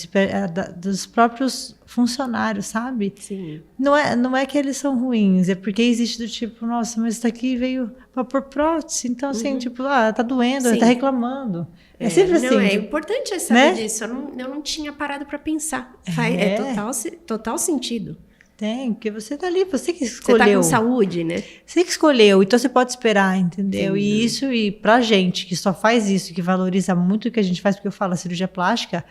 dos próprios funcionários, sabe? Sim. Não é que eles são ruins, é porque existe do tipo, nossa, mas isso aqui veio para pôr prótese, então assim, tipo, tá doendo, tá reclamando. É sempre assim. É importante saber disso, eu não tinha parado para pensar. Total sentido. Tem, porque você tá ali, você que escolheu. Você tá com saúde, né? Você que escolheu, então você pode esperar, entendeu? Sim. E pra gente que só faz isso, que valoriza muito o que a gente faz, porque eu falo, a cirurgia plástica,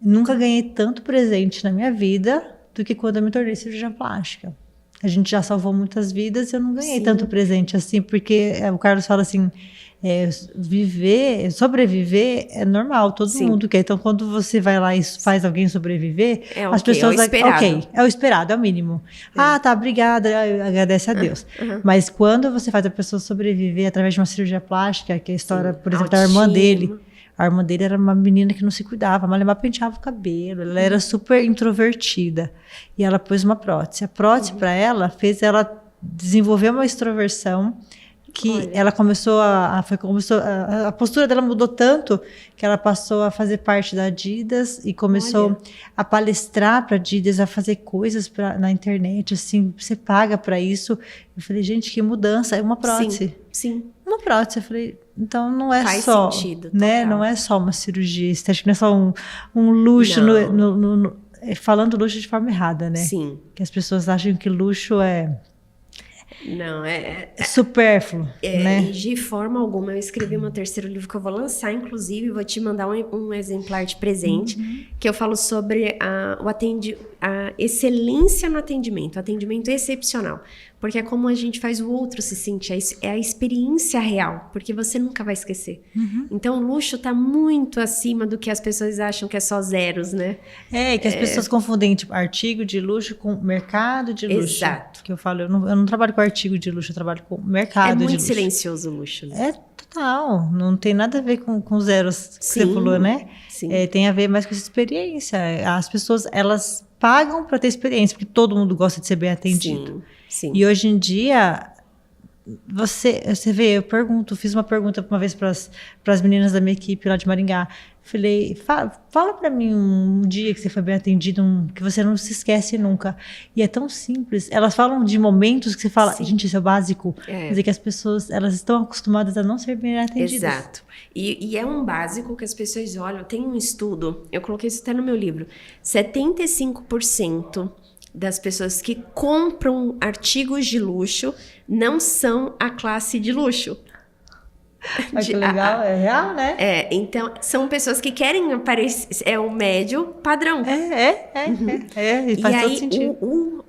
nunca ganhei tanto presente na minha vida do que quando eu me tornei cirurgiã plástica. A gente já salvou muitas vidas e eu não ganhei tanto presente assim, porque o Carlos fala assim, sobreviver é normal, todo mundo quer. Então, quando você vai lá e faz alguém sobreviver, as pessoas... é o esperado, é o mínimo. Tá, obrigada, agradece a Deus. Mas quando você faz a pessoa sobreviver através de uma cirurgia plástica, que é a história, por exemplo, da irmã dele. A irmã dele era uma menina que não se cuidava, mas ela penteava o cabelo, ela era super introvertida. E ela pôs uma prótese. A prótese, para ela, fez ela desenvolver uma extroversão que ela começou a postura dela mudou tanto que ela passou a fazer parte da Adidas e começou a palestrar para a Adidas, a fazer coisas na internet, assim, você paga para isso. Eu falei, gente, que mudança, é uma prótese. Sim. Uma prótese, eu falei, então não é Faz só, sentido, né? Não é só uma cirurgia estética, não é só um luxo, falando luxo de forma errada, né? Sim. Que as pessoas acham que luxo é... Não, supérfluo, né? E de forma alguma. Eu escrevi meu terceiro livro que eu vou lançar, inclusive, vou te mandar um exemplar de presente, que eu falo sobre a excelência no atendimento, atendimento excepcional. Porque é como a gente faz o outro se sentir, é a experiência real, porque você nunca vai esquecer. Então, o luxo está muito acima do que as pessoas acham que é só zeros, né? Que as pessoas confundem, tipo, artigo de luxo com mercado de luxo. Exato. Que eu falo, eu não trabalho com artigo de luxo, eu trabalho com mercado de luxo. É muito silencioso o luxo, né? Total, não tem nada a ver com zeros que você falou, né? Sim. Tem a ver mais com essa experiência. As pessoas, elas pagam para ter experiência, porque todo mundo gosta de ser bem atendido. Sim. E hoje em dia, Você vê, fiz uma pergunta uma vez para as meninas da minha equipe lá de Maringá. Falei, fala para mim um dia que você foi bem atendido, que você não se esquece nunca. E é tão simples. Elas falam de momentos que você fala, gente, isso é o básico. Quer dizer que as pessoas, elas estão acostumadas a não ser bem atendidas. Exato. E é um básico que as pessoas olham. Tem um estudo, eu coloquei isso até no meu livro, 75% das pessoas que compram artigos de luxo não são a classe de luxo. Olha que legal, é real, né? Então, são pessoas que querem aparecer, é o médio padrão. E faz todo sentido.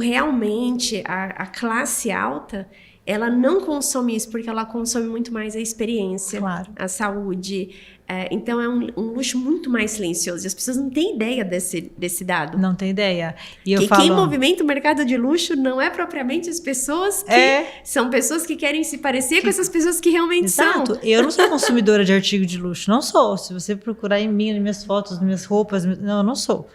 Realmente, a classe alta, ela não consome isso, porque ela consome muito mais a experiência, a saúde. Então, é um luxo muito mais silencioso. E as pessoas não têm ideia desse dado. Não tem ideia. E quem movimenta o mercado de luxo não é propriamente as pessoas que... São pessoas que querem se parecer com essas pessoas que realmente são. Eu não sou consumidora de artigo de luxo. Não sou. Se você procurar em mim, nas minhas fotos, nas minhas roupas... Não, eu não sou.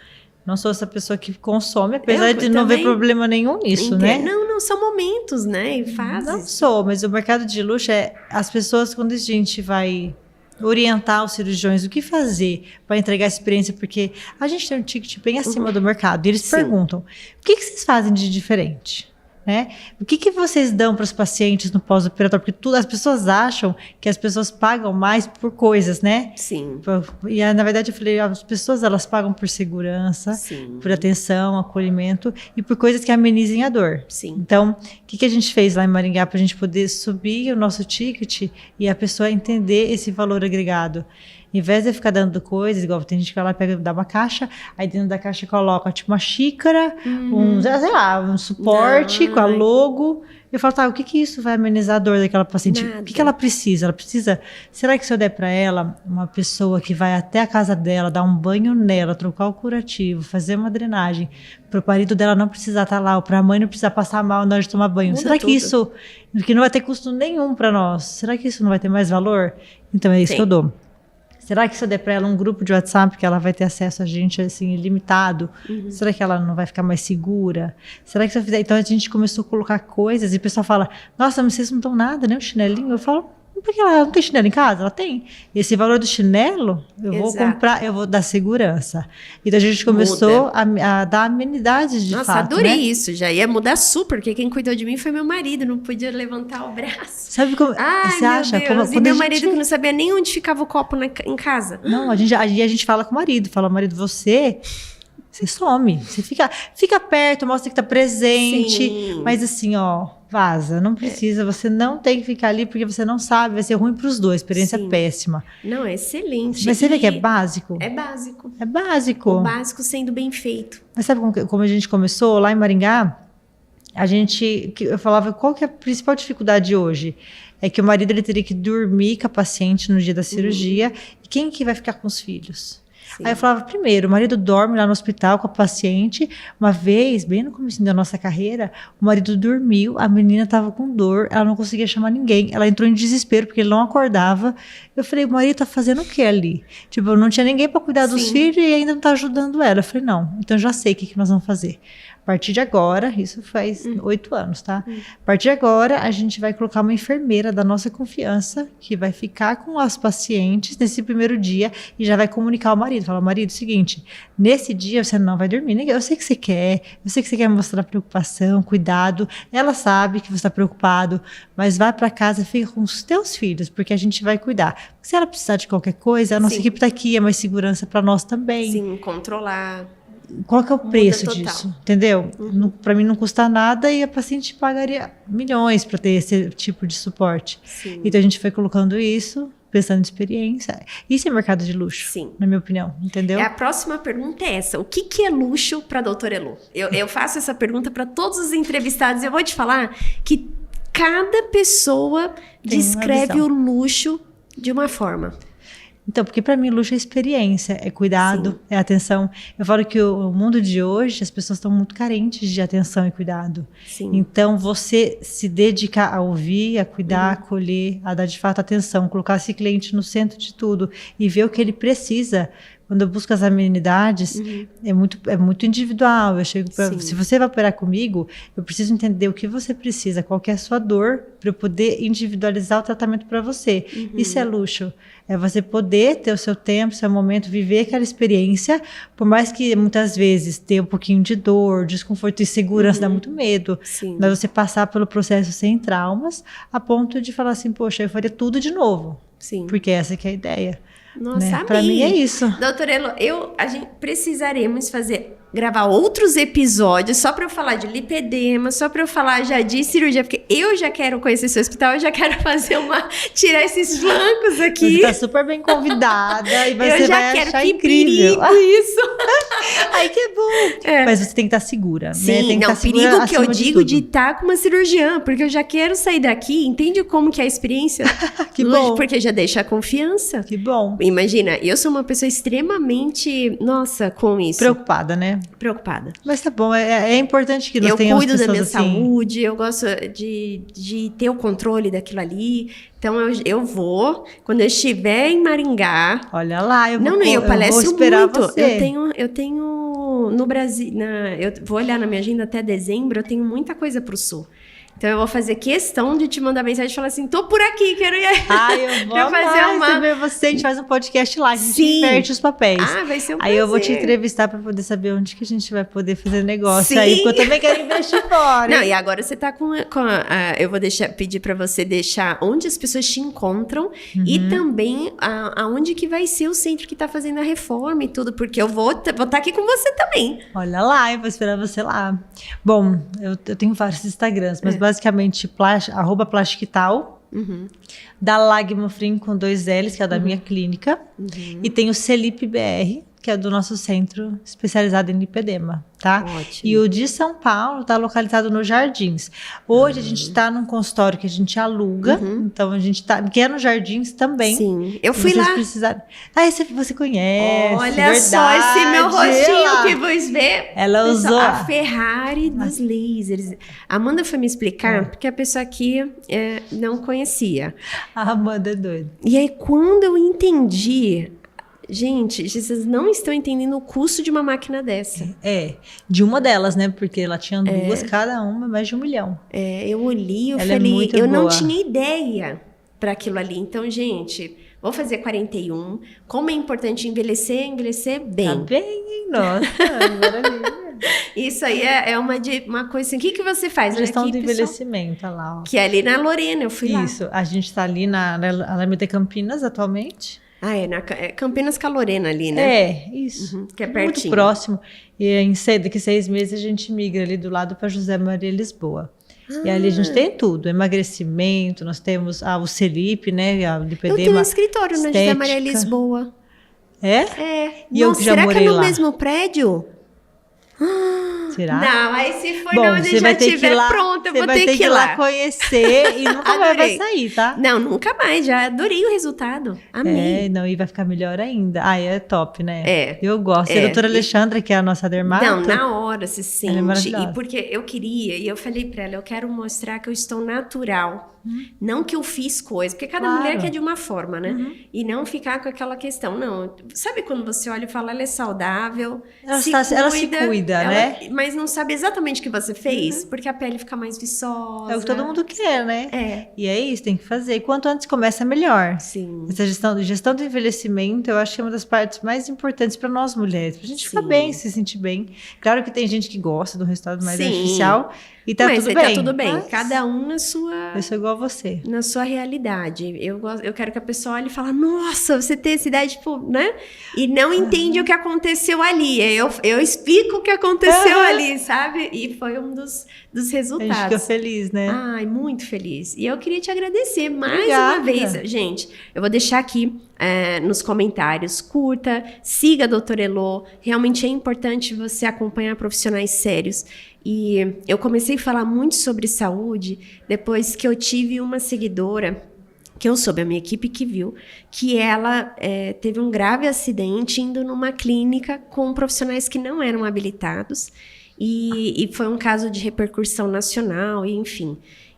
Não sou essa pessoa que consome, apesar de não ver problema nenhum nisso, né? Não, são momentos, né? E fases. Não sou, mas o mercado de luxo as pessoas, quando a gente vai orientar os cirurgiões o que fazer para entregar a experiência, porque a gente tem um ticket bem acima do mercado, e eles perguntam, o que vocês fazem de diferente? Né? O que vocês dão para os pacientes no pós-operatório? Porque as pessoas acham que as pessoas pagam mais por coisas, né? Sim. E na verdade eu falei, as pessoas elas pagam por segurança, por atenção, acolhimento e por coisas que amenizem a dor. Sim. Então, o que a gente fez lá em Maringá para a gente poder subir o nosso ticket e a pessoa entender esse valor agregado? Em vez de ficar dando coisas, igual tem gente que vai lá e dá uma caixa, aí dentro da caixa coloca tipo uma xícara, um suporte com a logo. Eu falo, tá, o que isso vai amenizar a dor daquela paciente? Nada. O que ela precisa? Ela precisa... Será que se eu der para ela uma pessoa que vai até a casa dela, dar um banho nela, trocar o curativo, fazer uma drenagem, para o marido dela não precisar estar lá, ou para a mãe não precisar passar mal na hora de tomar banho? Será que isso, que não vai ter custo nenhum para nós, será que isso não vai ter mais valor? Então é isso que eu dou. Será que se eu der para ela um grupo de WhatsApp que ela vai ter acesso a gente assim ilimitado? Será que ela não vai ficar mais segura? Será que se eu fizer... Então a gente começou a colocar coisas e o pessoal fala, nossa, mas vocês não dão nada, nem um chinelinho? Eu falo, porque ela não tem chinelo em casa? Ela tem. Esse valor do chinelo, eu vou comprar, eu vou dar segurança. Então a gente começou a dar amenidades de fato. Nossa, adorei isso. Já ia mudar super, porque quem cuidou de mim foi meu marido, não podia levantar o braço. Sabe como você acha? E meu marido que não sabia nem onde ficava o copo em casa. Não, a gente fala com o marido, marido, você some, você fica perto, mostra que tá presente, mas assim, vaza, não precisa, você não tem que ficar ali porque você não sabe, vai ser ruim pros dois, experiência péssima. Não, é excelente. Mas você vê que é básico? É básico. É básico. O básico sendo bem feito. Mas sabe como a gente começou lá em Maringá? Eu falava, qual que é a principal dificuldade hoje? É que o marido ele teria que dormir com a paciente no dia da cirurgia, e quem que vai ficar com os filhos? Aí eu falava, primeiro, o marido dorme lá no hospital com a paciente. Uma vez, bem no começo da nossa carreira, o marido dormiu, a menina estava com dor, ela não conseguia chamar ninguém. Ela entrou em desespero porque ele não acordava. Eu falei, o marido tá fazendo o que ali? Tipo, não tinha ninguém para cuidar dos filhos e ainda não tá ajudando ela. Eu falei, não, então já sei o que nós vamos fazer. A partir de agora, isso faz 8 anos, tá? A partir de agora, a gente vai colocar uma enfermeira da nossa confiança que vai ficar com as pacientes nesse primeiro dia e já vai comunicar ao marido. Fala, marido, seguinte, nesse dia você não vai dormir. Eu sei que você quer mostrar preocupação, cuidado. Ela sabe que você está preocupado, mas vai para casa, fica com os teus filhos, porque a gente vai cuidar. Se ela precisar de qualquer coisa, a nossa equipe está aqui, é mais segurança para nós também. Sim, controlar. Qual que é o preço disso? Entendeu? Para mim não custa nada e a paciente pagaria milhões para ter esse tipo de suporte. Então a gente foi colocando isso, pensando em experiência. Isso é mercado de luxo, na minha opinião, entendeu? A próxima pergunta é essa. O que é luxo para a doutora Elo? Eu faço essa pergunta para todos os entrevistados. Eu vou te falar que cada pessoa descreve o luxo de uma forma. Então, porque para mim luxo é experiência, é cuidado, é atenção. Eu falo que o mundo de hoje, as pessoas estão muito carentes de atenção e cuidado. Então, você se dedicar a ouvir, a cuidar, a acolher, a dar de fato atenção, colocar esse cliente no centro de tudo e ver o que ele precisa. quando eu busco as amenidades, é muito individual. Eu chego se você vai operar comigo, eu preciso entender o que você precisa, qual que é a sua dor, para eu poder individualizar o tratamento para você. Isso é luxo. É você poder ter o seu tempo, seu momento, viver aquela experiência, por mais que muitas vezes tenha um pouquinho de dor, desconforto e insegurança, dá muito medo. Sim. Mas você passar pelo processo sem traumas, a ponto de falar assim, poxa, eu faria tudo de novo. Sim. Porque essa que é a ideia. Nossa, Né? Para mim é isso. Doutora Elo, a gente precisaremos gravar outros episódios só para eu falar de lipedema, só para eu falar já de cirurgia, porque eu já quero conhecer seu hospital, eu já quero tirar esses flancos aqui. Você tá super bem convidada e você vai achar que incrível. Perigo isso. Ai, que bom. Mas você tem que estar segura, Sim, né? Tem que estar perigo segura que eu digo de tudo. estar com uma cirurgiã, porque eu já quero sair daqui, entende como que é a experiência? Que bom. Porque já deixa a confiança. Que bom. Imagina, eu sou uma pessoa extremamente, com isso. Preocupada, né? Preocupada. Mas tá bom, é importante que nós tenhamos pessoas assim. Eu cuido da minha saúde, eu gosto de ter o controle daquilo ali. Então, eu vou, quando eu estiver em Maringá... Olha lá, eu eu palestro vou esperar muito. você. Eu tenho no Brasil... eu vou olhar na minha agenda até dezembro, eu tenho muita coisa pro Sul. Então, eu vou fazer questão de te mandar mensagem e falar assim, tô por aqui, quero ir aí. Eu vou receber você, a gente faz um podcast lá, a gente inverte os papéis. Vai ser um prazer. Aí eu vou te entrevistar para poder saber onde que a gente vai poder fazer negócio. Aí, porque eu também quero investir fora. Não, e agora você tá eu vou pedir para você deixar onde as pessoas te encontram e também aonde que vai ser o centro que tá fazendo a reforma e tudo, porque eu vou estar aqui com você também. Olha lá, eu vou esperar você lá. Bom, eu tenho vários Instagrams, mas basicamente @plastiquital, da Lagmofrim com 2 L's, que é da minha clínica, e tem o Celip BR, que é do nosso centro especializado em lipedema, tá? Ótimo. E o de São Paulo está localizado nos Jardins. Hoje a gente está num consultório que a gente aluga, então a gente tá, que é nos Jardins também. Sim, eu fui lá. Precisaram... você conhece, olha verdade, só esse meu rostinho que vos vê. Ela usou a Ferrari dos lasers. A Amanda foi me explicar, porque a pessoa aqui não conhecia. A Amanda é doida. E aí, quando eu entendi... Gente, vocês não estão entendendo o custo de uma máquina dessa. De uma delas, né? Porque ela tinha 2, cada uma mais de 1 milhão. Eu olhei, eu ela falei, eu não tinha ideia para aquilo ali. Então, gente, vou fazer 41. Como é importante envelhecer bem. Tá bem, hein? Nossa, maravilha. Isso aí é uma coisa assim. O que você faz? Gestão do envelhecimento, olha lá. Ó. Que é ali na Lorena, eu fui lá. Isso, a gente tá ali na Alameda Campinas atualmente. É Campinas com a Lorena ali, né? Isso. Que é pertinho. Muito próximo. E daqui 6 meses a gente migra ali do lado para José Maria Lisboa. E ali a gente tem tudo, emagrecimento, nós temos o Celip, né? A lipedema. Eu tenho um escritório na José Maria Lisboa. E eu que já será morei que é no lá. mesmo prédio? Será? Não, aí se for Bom, onde eu já estiver pronta, eu vou ter que ir lá. Conhecer e nunca mais vai sair, tá? Não, nunca mais, já adorei o resultado. Amei. E vai ficar melhor ainda. É top, né? Eu gosto. E a doutora Alexandra, que é a nossa dermato. Não, na hora se sente. Ela é e porque eu queria, e eu falei pra ela, eu quero mostrar que eu estou natural. Não que eu fiz coisa, porque cada mulher quer de uma forma, né? E não ficar com aquela questão, não. Sabe quando você olha e fala, ela é saudável, ela se cuida, né? Mas não sabe exatamente o que você fez, porque a pele fica mais viçosa. É o que todo mundo quer, né? E é isso, tem que fazer. E quanto antes começa, melhor. Sim. Essa gestão do envelhecimento, eu acho que é uma das partes mais importantes para nós mulheres. Pra gente ficar bem, se sentir bem. Claro que tem gente que gosta do resultado mais artificial. E tá tudo bem. Mas tá tudo bem. Cada um na sua... Eu sou igual a você. Na sua realidade. Eu quero que a pessoa olhe e fale, nossa, você tem essa ideia, tipo, né? E não entende o que aconteceu ali. Eu explico o que aconteceu ali, sabe? E foi um dos resultados. A gente fica feliz, né? Ai, muito feliz. E eu queria te agradecer mais Obrigada. uma vez. Gente, eu vou deixar aqui nos comentários, curta, siga a doutora Elo. Realmente é importante você acompanhar profissionais sérios. E eu comecei a falar muito sobre saúde depois que eu tive uma seguidora, que eu soube, a minha equipe que viu, que ela teve um grave acidente indo numa clínica com profissionais que não eram habilitados. E foi um caso de repercussão nacional, e enfim.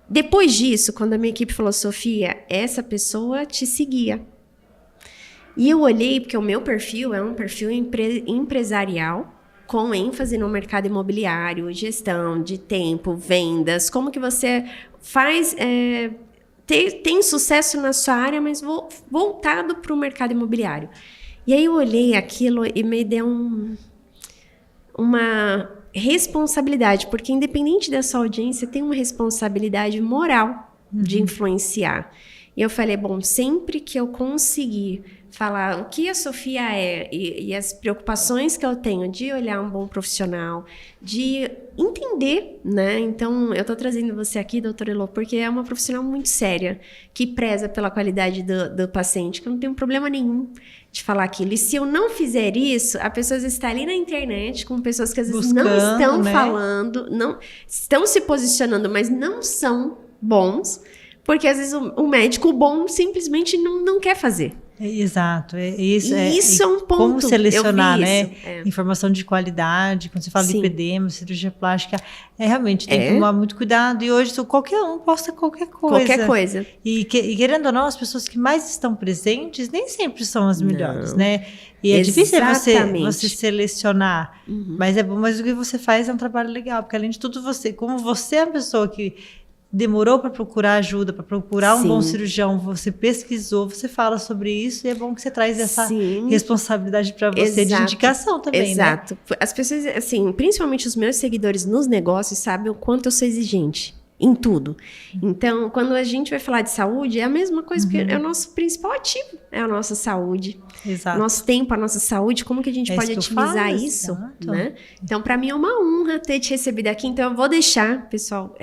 Depois disso, quando a minha equipe falou, Sofia, essa pessoa te seguia. E eu olhei, porque o meu perfil é um perfil empresarial, com ênfase no mercado imobiliário, gestão de tempo, vendas, como que você faz... tem sucesso na sua área, mas voltado para o mercado imobiliário. E aí eu olhei aquilo e me deu uma responsabilidade, porque independente da sua audiência, tem uma responsabilidade moral de influenciar. E eu falei, bom, sempre que eu conseguir falar o que a Sofia é e as preocupações que eu tenho de olhar um bom profissional, de entender, né? Então, eu tô trazendo você aqui, doutora Elô, porque é uma profissional muito séria, que preza pela qualidade do paciente, que eu não tenho problema nenhum de falar aquilo. E se eu não fizer isso, a pessoa está ali na internet com pessoas que às vezes não estão falando, não estão se posicionando, mas não são bons, porque às vezes o médico bom simplesmente não quer fazer. Exato. Isso é um ponto. Como selecionar, né? Informação de qualidade, quando você fala de lipedema, cirurgia plástica, realmente tem que tomar muito cuidado. E hoje qualquer um posta qualquer coisa. Qualquer coisa. E querendo ou não, as pessoas que mais estão presentes nem sempre são as melhores, né? E é difícil você selecionar. Mas é bom, mas o que você faz é um trabalho legal, porque além de tudo, como você é uma pessoa que demorou para procurar ajuda, para procurar um bom cirurgião, você pesquisou, você fala sobre isso e é bom que você traz essa responsabilidade para você de indicação também, Exato. Né? As pessoas, assim, principalmente os meus seguidores nos negócios sabem o quanto eu sou exigente em tudo. Então, quando a gente vai falar de saúde, é a mesma coisa, porque é o nosso principal ativo, é a nossa saúde. Exato. Nosso tempo, a nossa saúde, como que a gente pode otimizar isso, né? Então, para mim é uma honra ter te recebido aqui. Então, eu vou deixar, pessoal,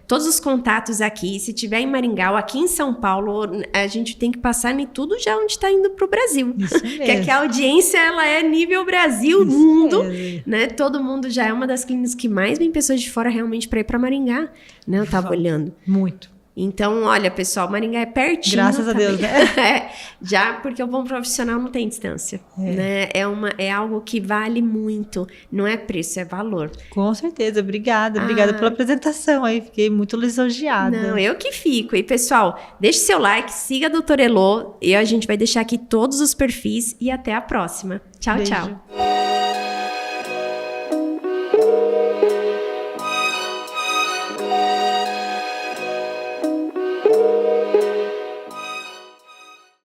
todos os contatos aqui. Se tiver em Maringá ou aqui em São Paulo, a gente tem que passar em tudo já onde está indo para o Brasil. Isso mesmo. Que aqui a audiência, ela é nível Brasil, isso mundo, mesmo. Né? Todo mundo já é uma das clínicas que mais vem pessoas de fora realmente para ir para Maringá, né? Eu tava olhando. Muito. Então, olha, pessoal, Maringá é pertinho. Graças a Deus, né? Já porque o bom profissional não tem distância. Né? É algo que vale muito. Não é preço, é valor. Com certeza. Obrigada pela apresentação aí. Fiquei muito lisonjeada. Não, eu que fico. E, pessoal, deixe seu like, siga a doutora Elô. E a gente vai deixar aqui todos os perfis. E até a próxima. Tchau, tchau.